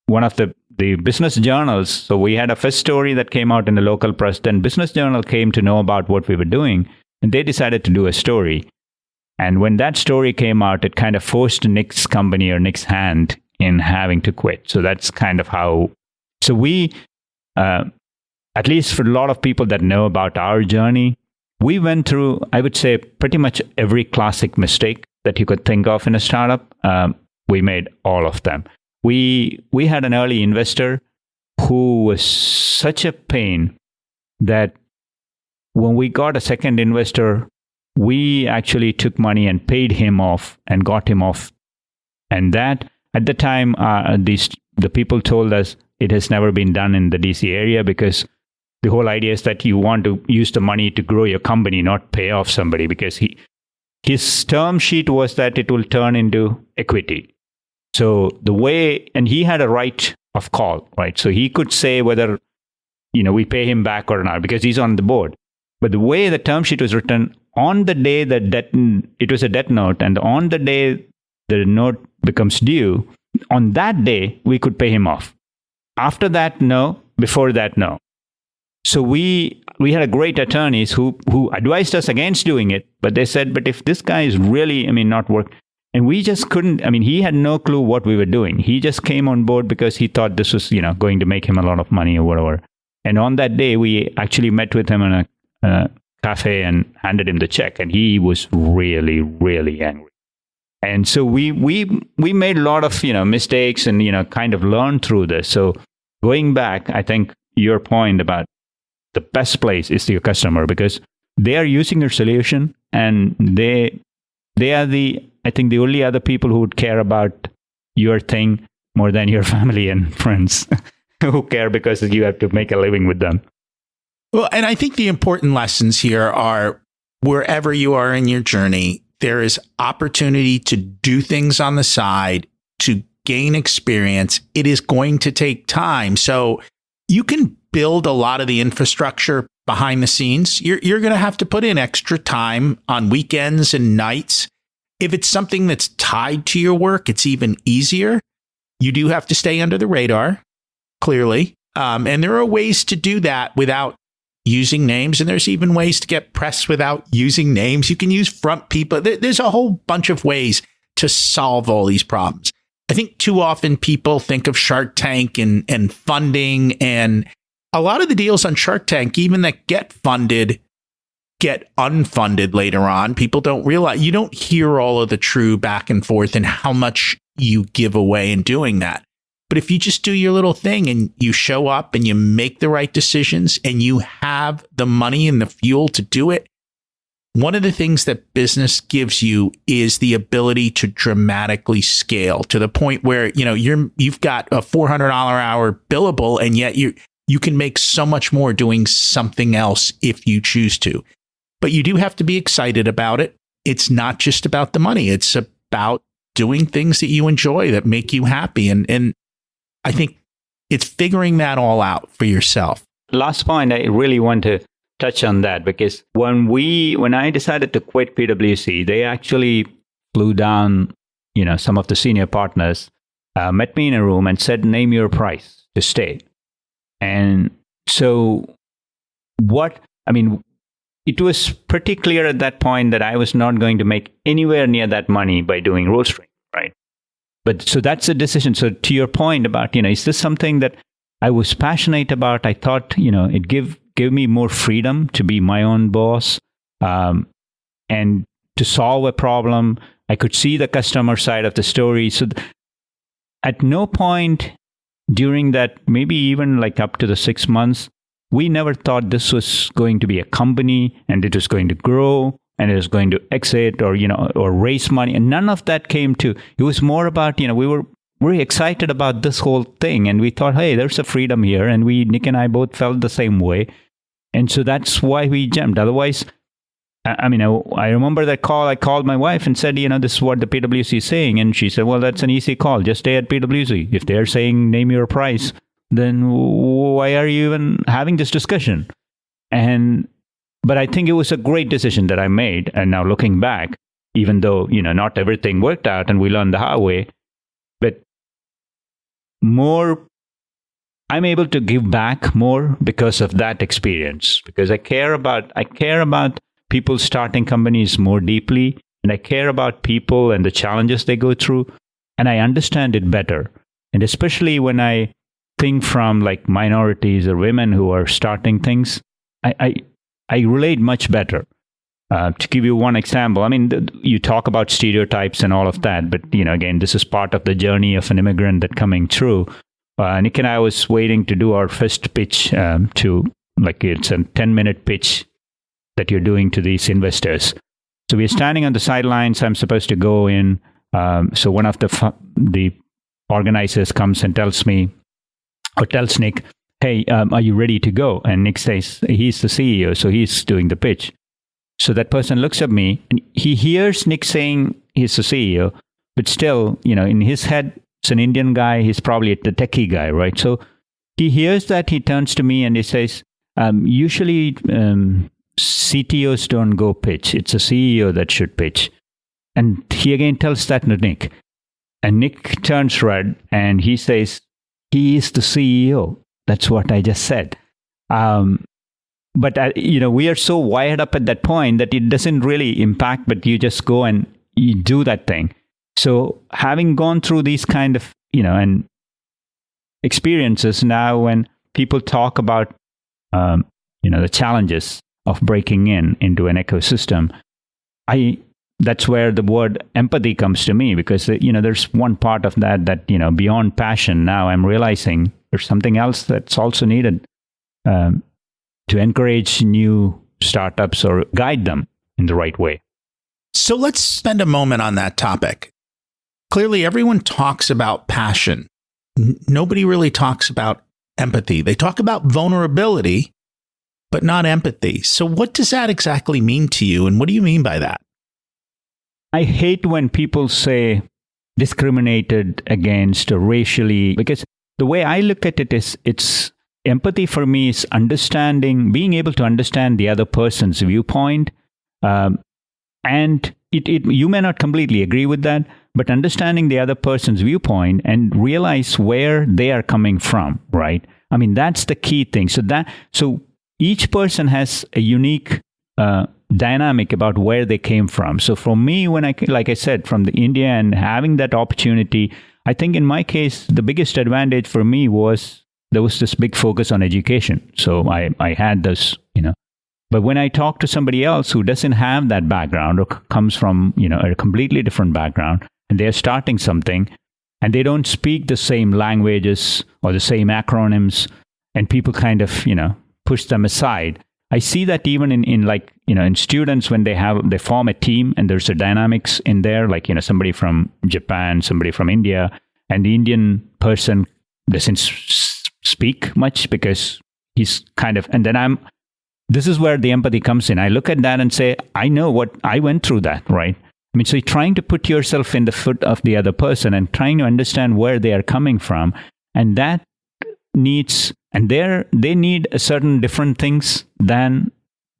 one of the business journals. So we had a first story that came out in the local press. Then Business Journal came to know about what we were doing, and they decided to do a story. And when that story came out, it kind of forced Nick's company or Nick's hand in having to quit. So that's kind of how. So we, at least for a lot of people that know about our journey, we went through, I would say, pretty much every classic mistake that you could think of in a startup. We made all of them. We had an early investor who was such a pain that when we got a second investor, we actually took money and paid him off and got him off. And that, at the time, the people told us it has never been done in the DC area because the whole idea is that you want to use the money to grow your company, not pay off somebody, because his term sheet was that it will turn into equity. So the way, and he had a right of call, right? So he could say whether, we pay him back or not because he's on the board. But the way the term sheet was written, on the day it was a debt note, and on the day the note becomes due, on that day, we could pay him off. After that, no. Before that, no. So we had a great attorneys who advised us against doing it, but they said, but if this guy is really, not work, and we just couldn't, he had no clue what we were doing. He just came on board because he thought this was, going to make him a lot of money or whatever. And on that day, we actually met with him in a cafe and handed him the check, and he was really, really angry. And so we made a lot of, mistakes and, kind of learned through this. So going back, I think your point about the best place is your customer because they are using your solution and they are the only other people who would care about your thing more than your family and friends who care because you have to make a living with them. Well, and I think the important lessons here are wherever you are in your journey, there is opportunity to do things on the side, to gain experience. It is going to take time. So you can build a lot of the infrastructure behind the scenes. You're going to have to put in extra time on weekends and nights. If it's something that's tied to your work, it's even easier. You do have to stay under the radar, clearly. And there are ways to do that without using names. And there's even ways to get press without using names. You can use front people. There's a whole bunch of ways to solve all these problems. I think too often people think of Shark Tank and funding, and a lot of the deals on Shark Tank, even that get funded, get unfunded later on. People don't realize, you don't hear all of the true back and forth and how much you give away in doing that. But if you just do your little thing and you show up and you make the right decisions and you have the money and the fuel to do it, one of the things that business gives you is the ability to dramatically scale to the point where, you've got a $400 an hour billable, and yet you can make so much more doing something else if you choose to. But you do have to be excited about it. It's not just about the money. It's about doing things that you enjoy, that make you happy. And I think it's figuring that all out for yourself. Last point, I really want to touch on that because when I decided to quit PwC, they actually flew down, some of the senior partners, met me in a room and said, name your price to stay. And so it was pretty clear at that point that I was not going to make anywhere near that money by doing roastering, right? But so that's a decision. So to your point about, is this something that I was passionate about? I thought, it gave me more freedom to be my own boss and to solve a problem. I could see the customer side of the story. So at no point during that, maybe even like up to the 6 months, we never thought this was going to be a company and it was going to grow and it was going to exit or raise money. And none of that came to, it was more about, we were very excited about this whole thing. And we thought, hey, there's a freedom here. And Nick and I both felt the same way. And so that's why we jumped. Otherwise, I remember that call. I called my wife and said, this is what the PwC is saying. And she said, well, that's an easy call. Just stay at PwC. If they're saying name your price, then why are you even having this discussion? But I think it was a great decision that I made. And now looking back, even though, not everything worked out and we learned the hard way, but I'm able to give back more because of that experience, because I care about people starting companies more deeply, and I care about people and the challenges they go through, and I understand it better. And especially when I think from like minorities or women who are starting things, I relate much better. To give you one example, I mean, you talk about stereotypes and all of that, but again, this is part of the journey of an immigrant that coming through. Nick and I was waiting to do our first pitch it's a 10-minute pitch that you're doing to these investors. So we're standing on the sidelines. I'm supposed to go in. So one of the organizers comes and tells me, or tells Nick, hey, are you ready to go? And Nick says, he's the CEO, so he's doing the pitch. So that person looks at me and he hears Nick saying he's the CEO, but still, in his head, it's an Indian guy. He's probably the techie guy, right? So he hears that, he turns to me and he says, usually CTOs don't go pitch. It's a CEO that should pitch. And he again tells that to Nick. And Nick turns red and he says, he is the CEO. That's what I just said. But, we are so wired up at that point that it doesn't really impact, but you just go and you do that thing. So having gone through these kind of, and experiences now, when people talk about, the challenges of breaking into an ecosystem, that's where the word empathy comes to me, because, there's one part of that, beyond passion, now I'm realizing there's something else that's also needed to encourage new startups or guide them in the right way. So let's spend a moment on that topic. Clearly, everyone talks about passion. Nobody really talks about empathy. They talk about vulnerability, but not empathy. So what does that exactly mean to you? And what do you mean by that? I hate when people say discriminated against or racially, because the way I look at it is, it's empathy for me is understanding, being able to understand the other person's viewpoint. And you may not completely agree with that, but understanding the other person's viewpoint and realize where they are coming from, right? I mean, that's the key thing. So each person has a unique dynamic about where they came from. So for me, like I said, from the India and having that opportunity, I think in my case, the biggest advantage for me was there was this big focus on education. So I had this, But when I talk to somebody else who doesn't have that background or comes from, a completely different background, and they're starting something, and they don't speak the same languages or the same acronyms, and people kind of, push them aside. I see that even in students when they form a team and there's a dynamics in there, like, somebody from Japan, somebody from India, and the Indian person doesn't speak much because he's kind of, and then this is where the empathy comes in. I look at that and say, I know what I went through that, right? I mean, so you're trying to put yourself in the foot of the other person and trying to understand where they are coming from. And that needs, and they need a certain different things than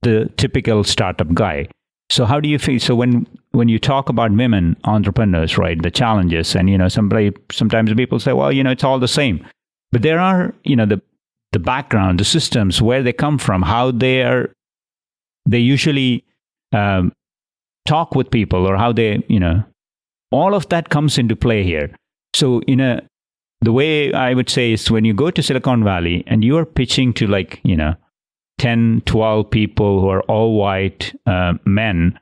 the typical startup guy. So how do you feel? So when you talk about women entrepreneurs, right, the challenges, and, sometimes people say, well, it's all the same. But there are, the background, the systems, where they come from, how they usually talk with people, or how they, all of that comes into play here. So the way I would say is, when you go to Silicon Valley and you are pitching to 10, 12 people who are all white men,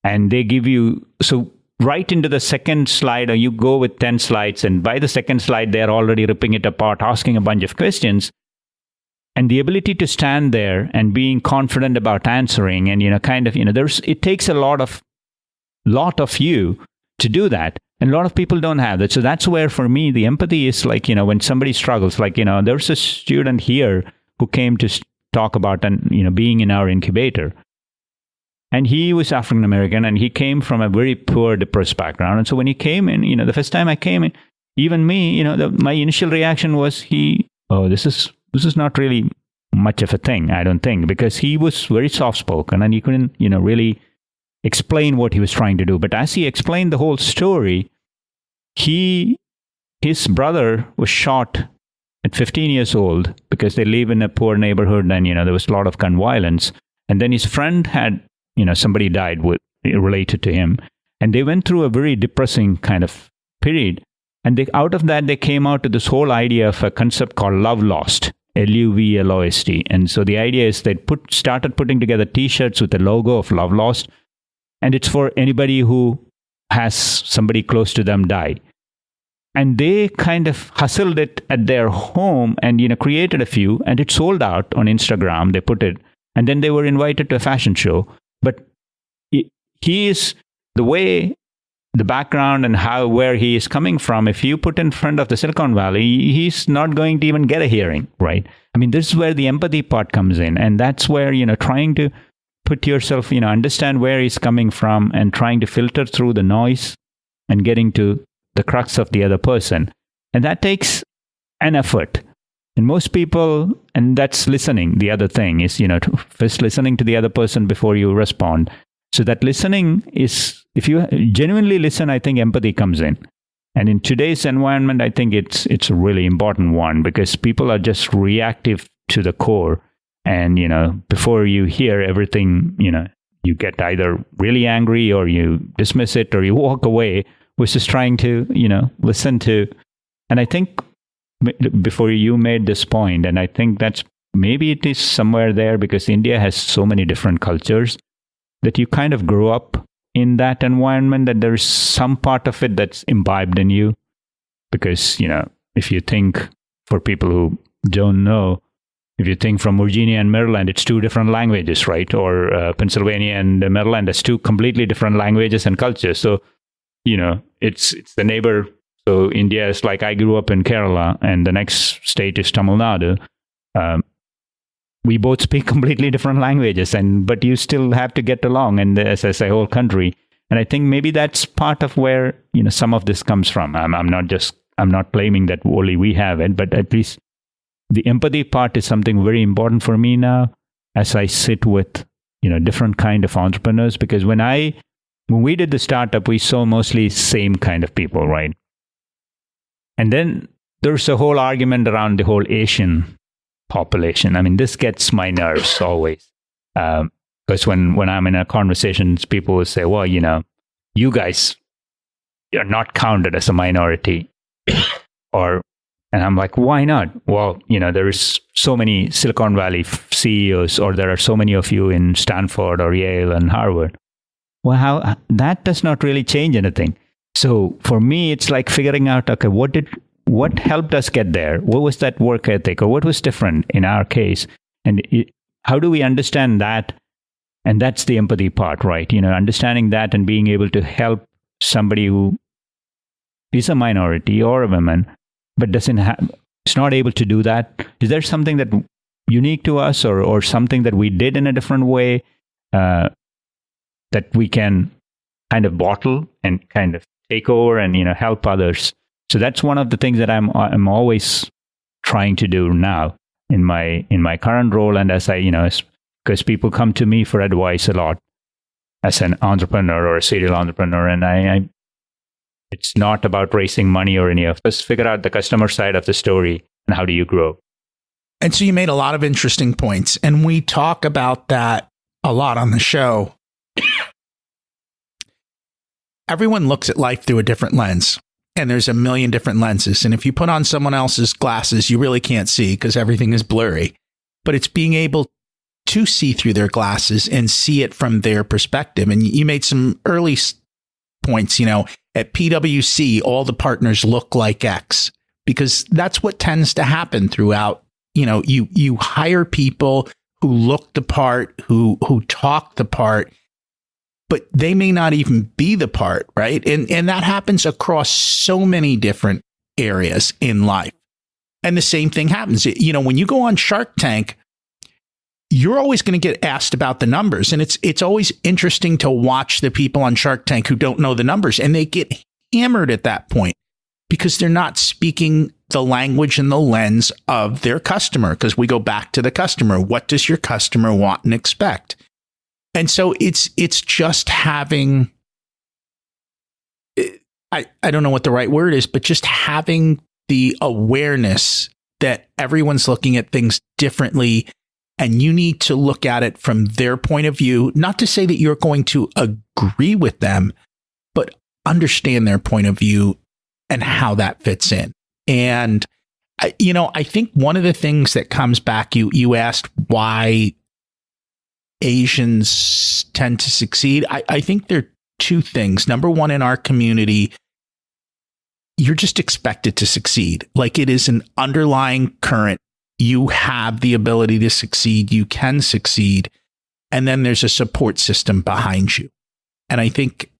and they give you, so right into the second slide, or you go with 10 slides, and by the second slide, they're already ripping it apart, asking a bunch of questions. And the ability to stand there and being confident about answering, and, it takes a lot of you to do that. And a lot of people don't have that. So that's where, for me, the empathy is when somebody struggles, there's a student here who came to talk about, and, being in our incubator. And he was African American, and he came from a very poor, depressed background. And so when he came in, the first time I came in, even me, my initial reaction was, this is not really much of a thing, I don't think, because he was very soft-spoken and he couldn't, really explain what he was trying to do. But as he explained the whole story, his brother was shot at 15 years old because they live in a poor neighborhood and, there was a lot of gun violence. And then his friend had, somebody died related to him. And they went through a very depressing kind of period. And out of that, they came out to this whole idea of a concept called Love Lost, LUVLOST. And so the idea is they started putting together T-shirts with the logo of Love Lost. And it's for anybody who has somebody close to them die. And they kind of hustled it at their home and, created a few, and it sold out on Instagram. They put it, and then they were invited to a fashion show. But he is the way, the background and where he is coming from. If you put in front of the Silicon Valley, he's not going to even get a hearing, right? I mean, this is where the empathy part comes in. And that's where, trying to put yourself, understand where he's coming from and trying to filter through the noise and getting to the crux of the other person. And that takes an effort. And most people, and that's listening. The other thing is, first listening to the other person before you respond. So that listening is, if you genuinely listen, I think empathy comes in. And in today's environment, I think it's a really important one because people are just reactive to the core. And, before you hear everything, you get either really angry or you dismiss it or you walk away, versus trying to, listen to. And I think before you made this point, and I think that's maybe it is somewhere there because India has so many different cultures that you kind of grow up in that environment, that there's some part of it that's imbibed in you. Because, if you think, for people who don't know, if you think from Virginia and Maryland, it's two different languages, right? Or Pennsylvania and Maryland, that's two completely different languages and cultures. So, it's the neighbor. So India is like, I grew up in Kerala and the next state is Tamil Nadu. We both speak completely different languages, but you still have to get along, and as a whole country. And I think maybe that's part of where, some of this comes from. I'm not claiming that only we have it, but at least the empathy part is something very important for me now as I sit with, different kind of entrepreneurs, because when we did the startup, we saw mostly same kind of people, right? And then there's a whole argument around the whole Asian population. I mean, this gets my nerves always. Because when I'm in a conversation, people will say, well, you guys are not counted as a minority. And I'm like, why not? Well, there is so many Silicon Valley CEOs, or there are so many of you in Stanford or Yale and Harvard. Well, that does not really change anything. So for me, it's like figuring out, okay, what helped us get there? What was that work ethic, or what was different in our case? And how do we understand that? And that's the empathy part, right? Understanding that and being able to help somebody who is a minority or a woman, but is not able to do that. Is there something that unique to us, or something that we did in a different way that we can kind of bottle and kind of take over and help others? So that's one of the things that I'm always trying to do now in my current role, and as because people come to me for advice a lot as an entrepreneur or a serial entrepreneur, and it's not about raising money or any of this. Figure out the customer side of the story and how do you grow. And so you made a lot of interesting points, and we talk about that a lot on the show. Everyone looks at life through a different lens, and there's a million different lenses. And if you put on someone else's glasses, you really can't see because everything is blurry. But it's being able to see through their glasses and see it from their perspective. And you made some early points, at PwC, all the partners look like X, because that's what tends to happen throughout. You hire people who look the part, who talk the part, but they may not even be the part, right? And that happens across so many different areas in life. And the same thing happens. When you go on Shark Tank, you're always going to get asked about the numbers. And it's always interesting to watch the people on Shark Tank who don't know the numbers, and they get hammered at that point because they're not speaking the language and the lens of their customer, because we go back to the customer. What does your customer want and expect? And so it's just having, I don't know what the right word is, but just having the awareness that everyone's looking at things differently, and you need to look at it from their point of view. Not to say that you're going to agree with them, but understand their point of view and how that fits in. And, I think one of the things that comes back, you asked why Asians tend to succeed. I think there are two things. Number one, in our community, you're just expected to succeed. Like, it is an underlying current. You have the ability to succeed. You can succeed. And then there's a support system behind you. And I think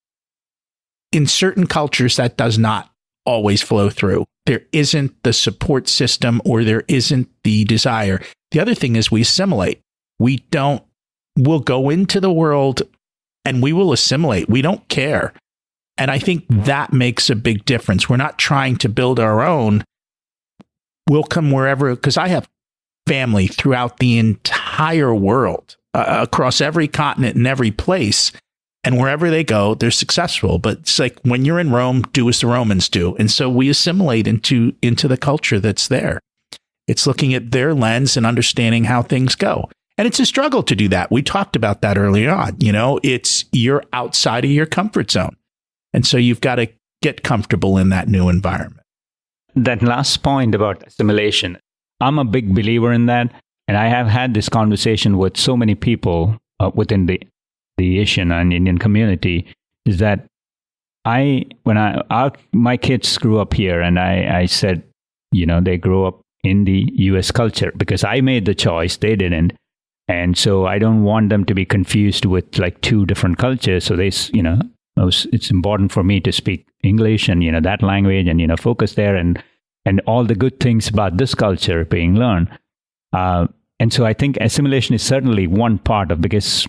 in certain cultures, that does not always flow through. There isn't the support system, or there isn't the desire. The other thing is we assimilate. We'll go into the world and we will assimilate. We don't care. And I think that makes a big difference. We're not trying to build our own. We'll come wherever, because I have family throughout the entire world, across every continent and every place. And wherever they go, they're successful. But it's like, when you're in Rome, do as the Romans do. And so we assimilate into the culture that's there. It's looking at their lens and understanding how things go. And it's a struggle to do that. We talked about that early on. You're outside of your comfort zone. And so you've got to get comfortable in that new environment. That last point about assimilation, I'm a big believer in that. And I have had this conversation with so many people within the Asian and Indian community, is that my kids grew up here, and I said, they grew up in the US culture because I made the choice, they didn't. And so I don't want them to be confused with like two different cultures. So it's important for me to speak English and, that language and, focus there and all the good things about this culture being learned. And so I think assimilation is certainly one part of, because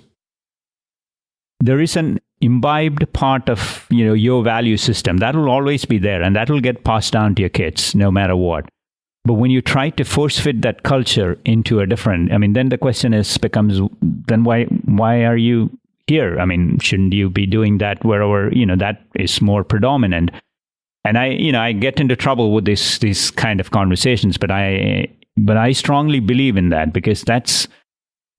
there is an imbibed part of, your value system that will always be there, and that will get passed down to your kids no matter what. But when you try to force fit that culture into a different, then the question becomes, then why are you here? Shouldn't you be doing that wherever, that is more predominant? And I get into trouble with these kind of conversations, but I strongly believe in that, because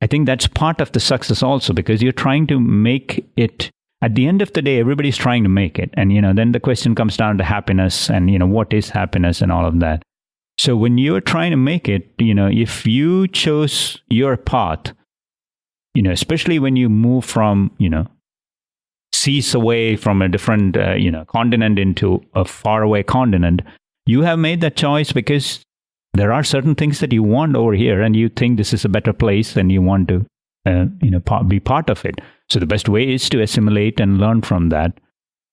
I think that's part of the success also, because you're trying to make it. At the end of the day, everybody's trying to make it. And, then the question comes down to happiness and, what is happiness and all of that. So when you're trying to make it, if you chose your path, especially when you move from, seas away from a different, continent into a faraway continent, you have made that choice because there are certain things that you want over here, and you think this is a better place, and you want to, be part of it. So the best way is to assimilate and learn from that,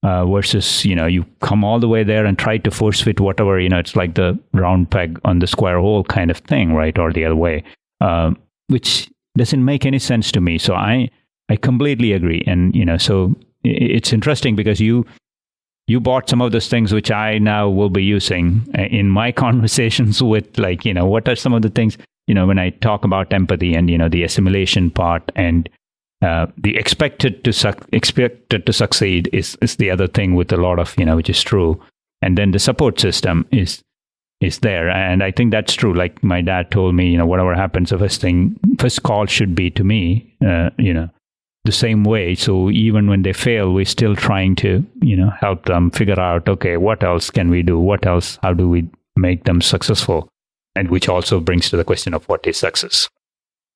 versus, you come all the way there and try to force fit whatever, it's like the round peg on the square hole kind of thing, right? Or the other way, which doesn't make any sense to me. So I completely agree. And, so it's interesting because you bought some of those things which I now will be using in my conversations with, like, what are some of the things, when I talk about empathy and, the assimilation part and the expected to succeed is the other thing with a lot of, which is true. And then the support system is there. And I think that's true. Like my dad told me, whatever happens, the first call should be to me, the same way. So even when they fail, we're still trying to, help them figure out, okay, what else can we do? What else? How do we make them successful? And which also brings to the question of what is success.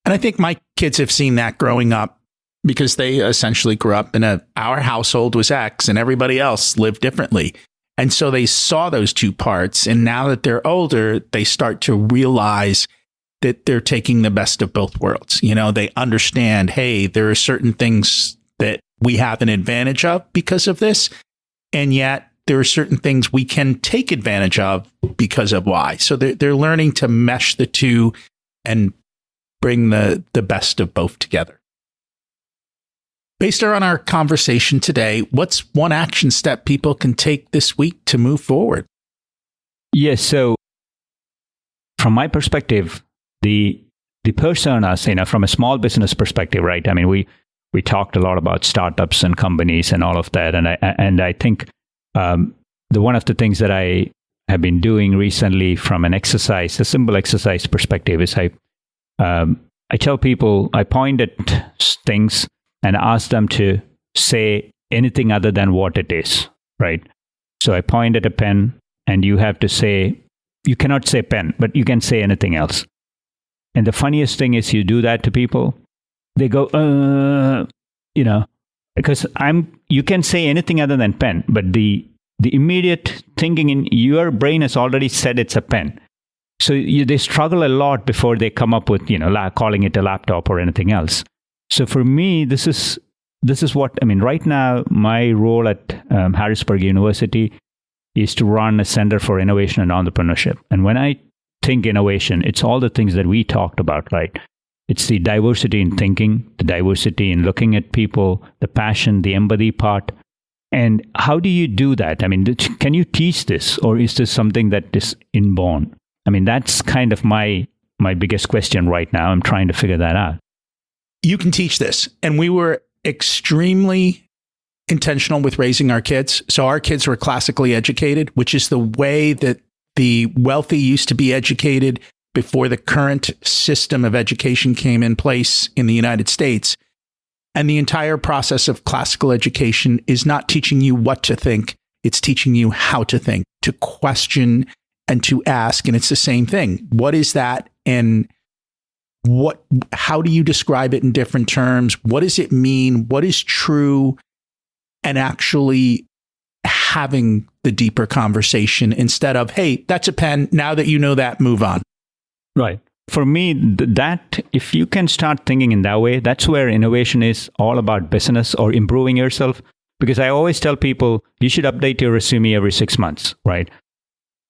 And I think my kids have seen that growing up, because they essentially grew up in our household was X and everybody else lived differently. And so they saw those two parts. And now that they're older, they start to realize that they're taking the best of both worlds. They understand, hey, there are certain things that we have an advantage of because of this. And yet there are certain things we can take advantage of because of why. So they're learning to mesh the two and bring the best of both together. Based on our conversation today, what's one action step people can take this week to move forward? Yes. So from my perspective, the personas, from a small business perspective, right? I mean, we talked a lot about startups and companies and all of that, and I think one of the things that I have been doing recently from a simple exercise perspective, is I tell people, I point at things and ask them to say anything other than what it is, right? So I point at a pen, and you have to say, you cannot say pen, but you can say anything else. And the funniest thing is, you do that to people, they go, because you can say anything other than pen, but the immediate thinking in your brain has already said it's a pen. So they struggle a lot before they come up with, calling it a laptop or anything else. So for me, this is what, right now, my role at Harrisburg University is to run a Center for Innovation and Entrepreneurship. And when I think innovation, it's all the things that we talked about, right? It's the diversity in thinking, the diversity in looking at people, the passion, the empathy part. And how do you do that? Can you teach this, or is this something that is inborn? That's kind of my biggest question right now. I'm trying to figure that out. You can teach this. And we were extremely intentional with raising our kids. So our kids were classically educated, which is the way that the wealthy used to be educated before the current system of education came in place in the United States. And the entire process of classical education is not teaching you what to think. It's teaching you how to think, to question and to ask. And it's the same thing. What is that? And how do you describe it in different terms? What does it mean? What is true? And actually having the deeper conversation instead of, hey, that's a pen. Now that you know that, move on. Right. For me, that if you can start thinking in that way, that's where innovation is all about business or improving yourself. Because I always tell people, you should update your resume every 6 months, right?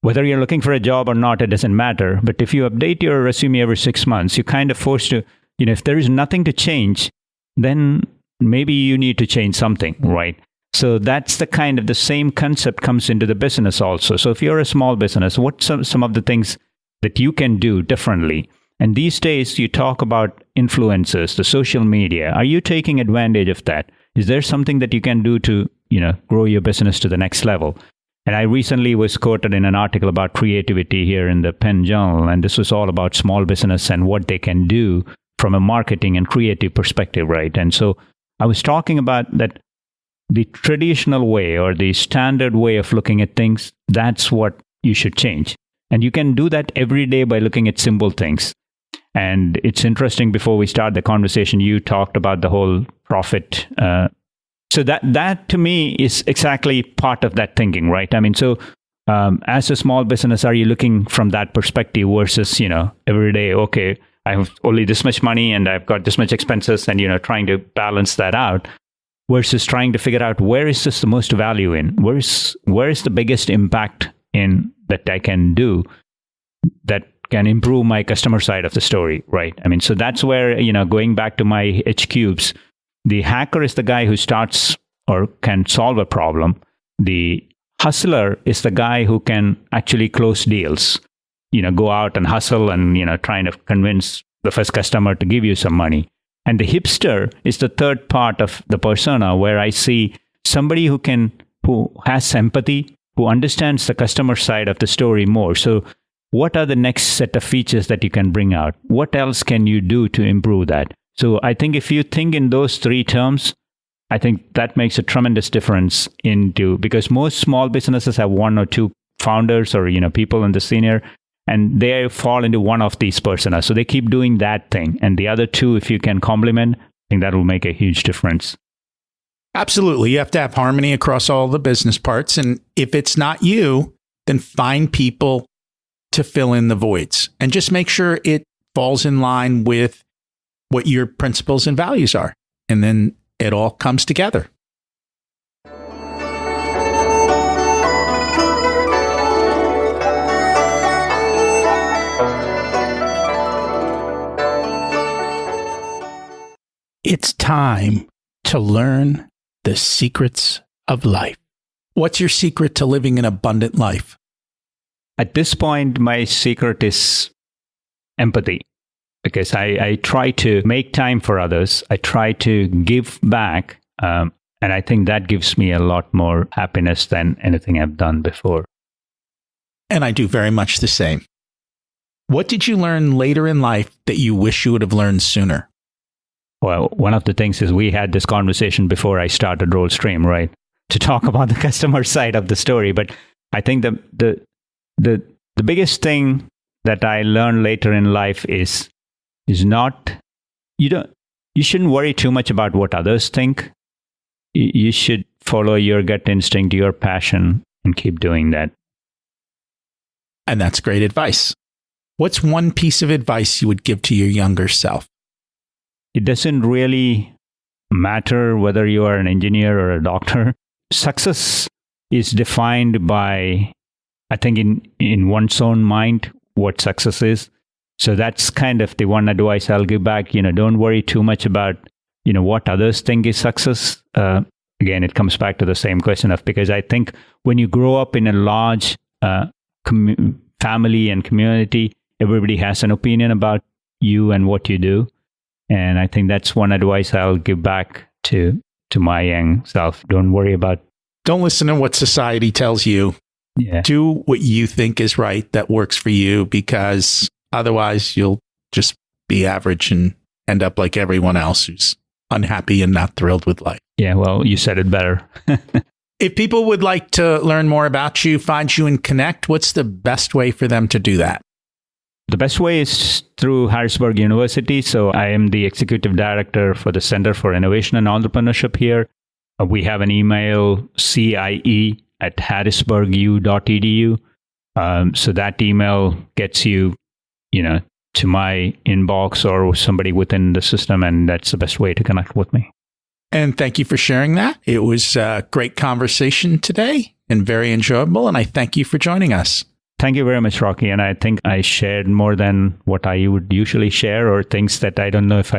Whether you're looking for a job or not, it doesn't matter. But if you update your resume every 6 months, you're kind of forced to, if there is nothing to change, then maybe you need to change something, right? So that's the same concept comes into the business also. So if you're a small business, what's some of the things that you can do differently? And these days, you talk about influencers, the social media. Are you taking advantage of that? Is there something that you can do to, grow your business to the next level? And I recently was quoted in an article about creativity here in the Penn Journal, and this was all about small business and what they can do from a marketing and creative perspective, right? And so I was talking about that the traditional way or the standard way of looking at things, that's what you should change. And you can do that every day by looking at simple things. And it's interesting, before we start the conversation, you talked about the whole profit. So that to me is exactly part of that thinking, right? As a small business, are you looking from that perspective versus, every day, okay, I have only this much money and I've got this much expenses and, trying to balance that out versus trying to figure out where is this the most value in? Where is the biggest impact in that I can do that can improve my customer side of the story, right? So that's where, going back to my H cubes, the hacker is the guy who starts or can solve a problem. The hustler is the guy who can actually close deals, go out and hustle and, trying to convince the first customer to give you some money. And the hipster is the third part of the persona, where I see somebody who has empathy, who understands the customer side of the story more. So what are the next set of features that you can bring out? What else can you do to improve that? So I think if you think in those three terms, I think that makes a tremendous difference because most small businesses have one or two founders or, people in the senior, and they fall into one of these personas. So they keep doing that thing. And the other two, if you can complement, I think that will make a huge difference. Absolutely. You have to have harmony across all the business parts. And if it's not you, then find people to fill in the voids and just make sure it falls in line with what your principles and values are. And then it all comes together. It's time to learn the secrets of life. What's your secret to living an abundant life? At this point, my secret is empathy, because I try to make time for others. I try to give back. And I think that gives me a lot more happiness than anything I've done before. And I do very much the same. What did you learn later in life that you wish you would have learned sooner? Well, one of the things is we had this conversation before I started Rollstream, right? To talk about the customer side of the story. But I think the biggest thing that I learned later in life is not, you shouldn't worry too much about what others think. You should follow your gut instinct, your passion, and keep doing that. And that's great advice. What's one piece of advice you would give to your younger self? It doesn't really matter whether you are an engineer or a doctor. Success is defined by, I think, in one's own mind, what success is. So that's kind of the one advice I'll give back. Don't worry too much about, what others think is success. Again, it comes back to the same question because I think when you grow up in a large family and community, everybody has an opinion about you and what you do. And I think that's one advice I'll give back to my young self. Don't listen to what society tells you. Yeah. Do what you think is right, that works for you, because otherwise you'll just be average and end up like everyone else who's unhappy and not thrilled with life. Yeah, well, you said it better. If people would like to learn more about you, find you, and connect, what's the best way for them to do that? The best way is through Harrisburg University. So I am the executive director for the Center for Innovation and Entrepreneurship here. We have an email, CIE@harrisburgu.edu. So that email gets you, to my inbox or somebody within the system, and that's the best way to connect with me. And thank you for sharing that. It was a great conversation today and very enjoyable, and I thank you for joining us. Thank you very much, Rocky. And I think I shared more than what I would usually share, or things that I don't know if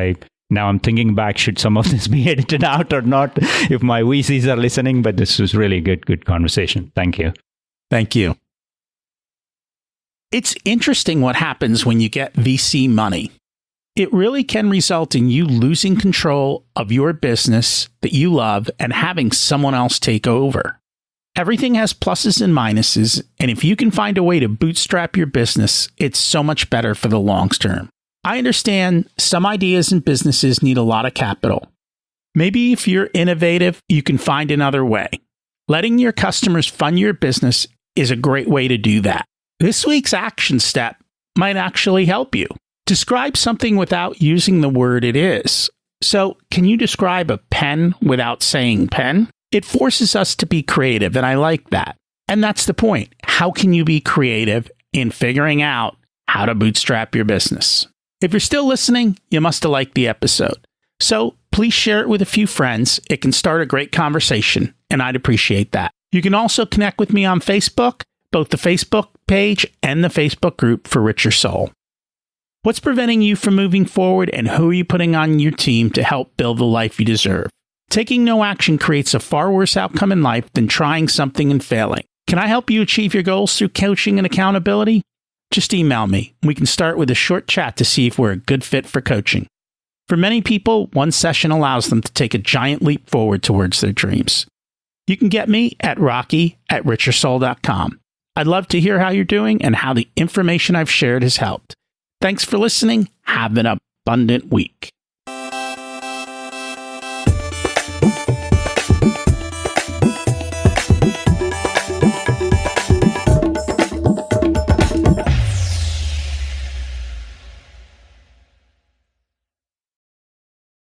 now I'm thinking back, should some of this be edited out or not, if my VCs are listening, but this was really good conversation. Thank you. Thank you. It's interesting what happens when you get VC money. It really can result in you losing control of your business that you love and having someone else take over. Everything has pluses and minuses, and if you can find a way to bootstrap your business, it's so much better for the long term. I understand some ideas and businesses need a lot of capital. Maybe if you're innovative, you can find another way. Letting your customers fund your business is a great way to do that. This week's action step might actually help you. Describe something without using the word it is. So, can you describe a pen without saying pen? It forces us to be creative, and I like that. And that's the point. How can you be creative in figuring out how to bootstrap your business? If you're still listening, you must have liked the episode. So please share it with a few friends. It can start a great conversation, and I'd appreciate that. You can also connect with me on Facebook, both the Facebook page and the Facebook group for Richer Soul. What's preventing you from moving forward, and who are you putting on your team to help build the life you deserve? Taking no action creates a far worse outcome in life than trying something and failing. Can I help you achieve your goals through coaching and accountability? Just email me. We can start with a short chat to see if we're a good fit for coaching. For many people, one session allows them to take a giant leap forward towards their dreams. You can get me at rocky@richersoul.com. I'd love to hear how you're doing and how the information I've shared has helped. Thanks for listening. Have an abundant week.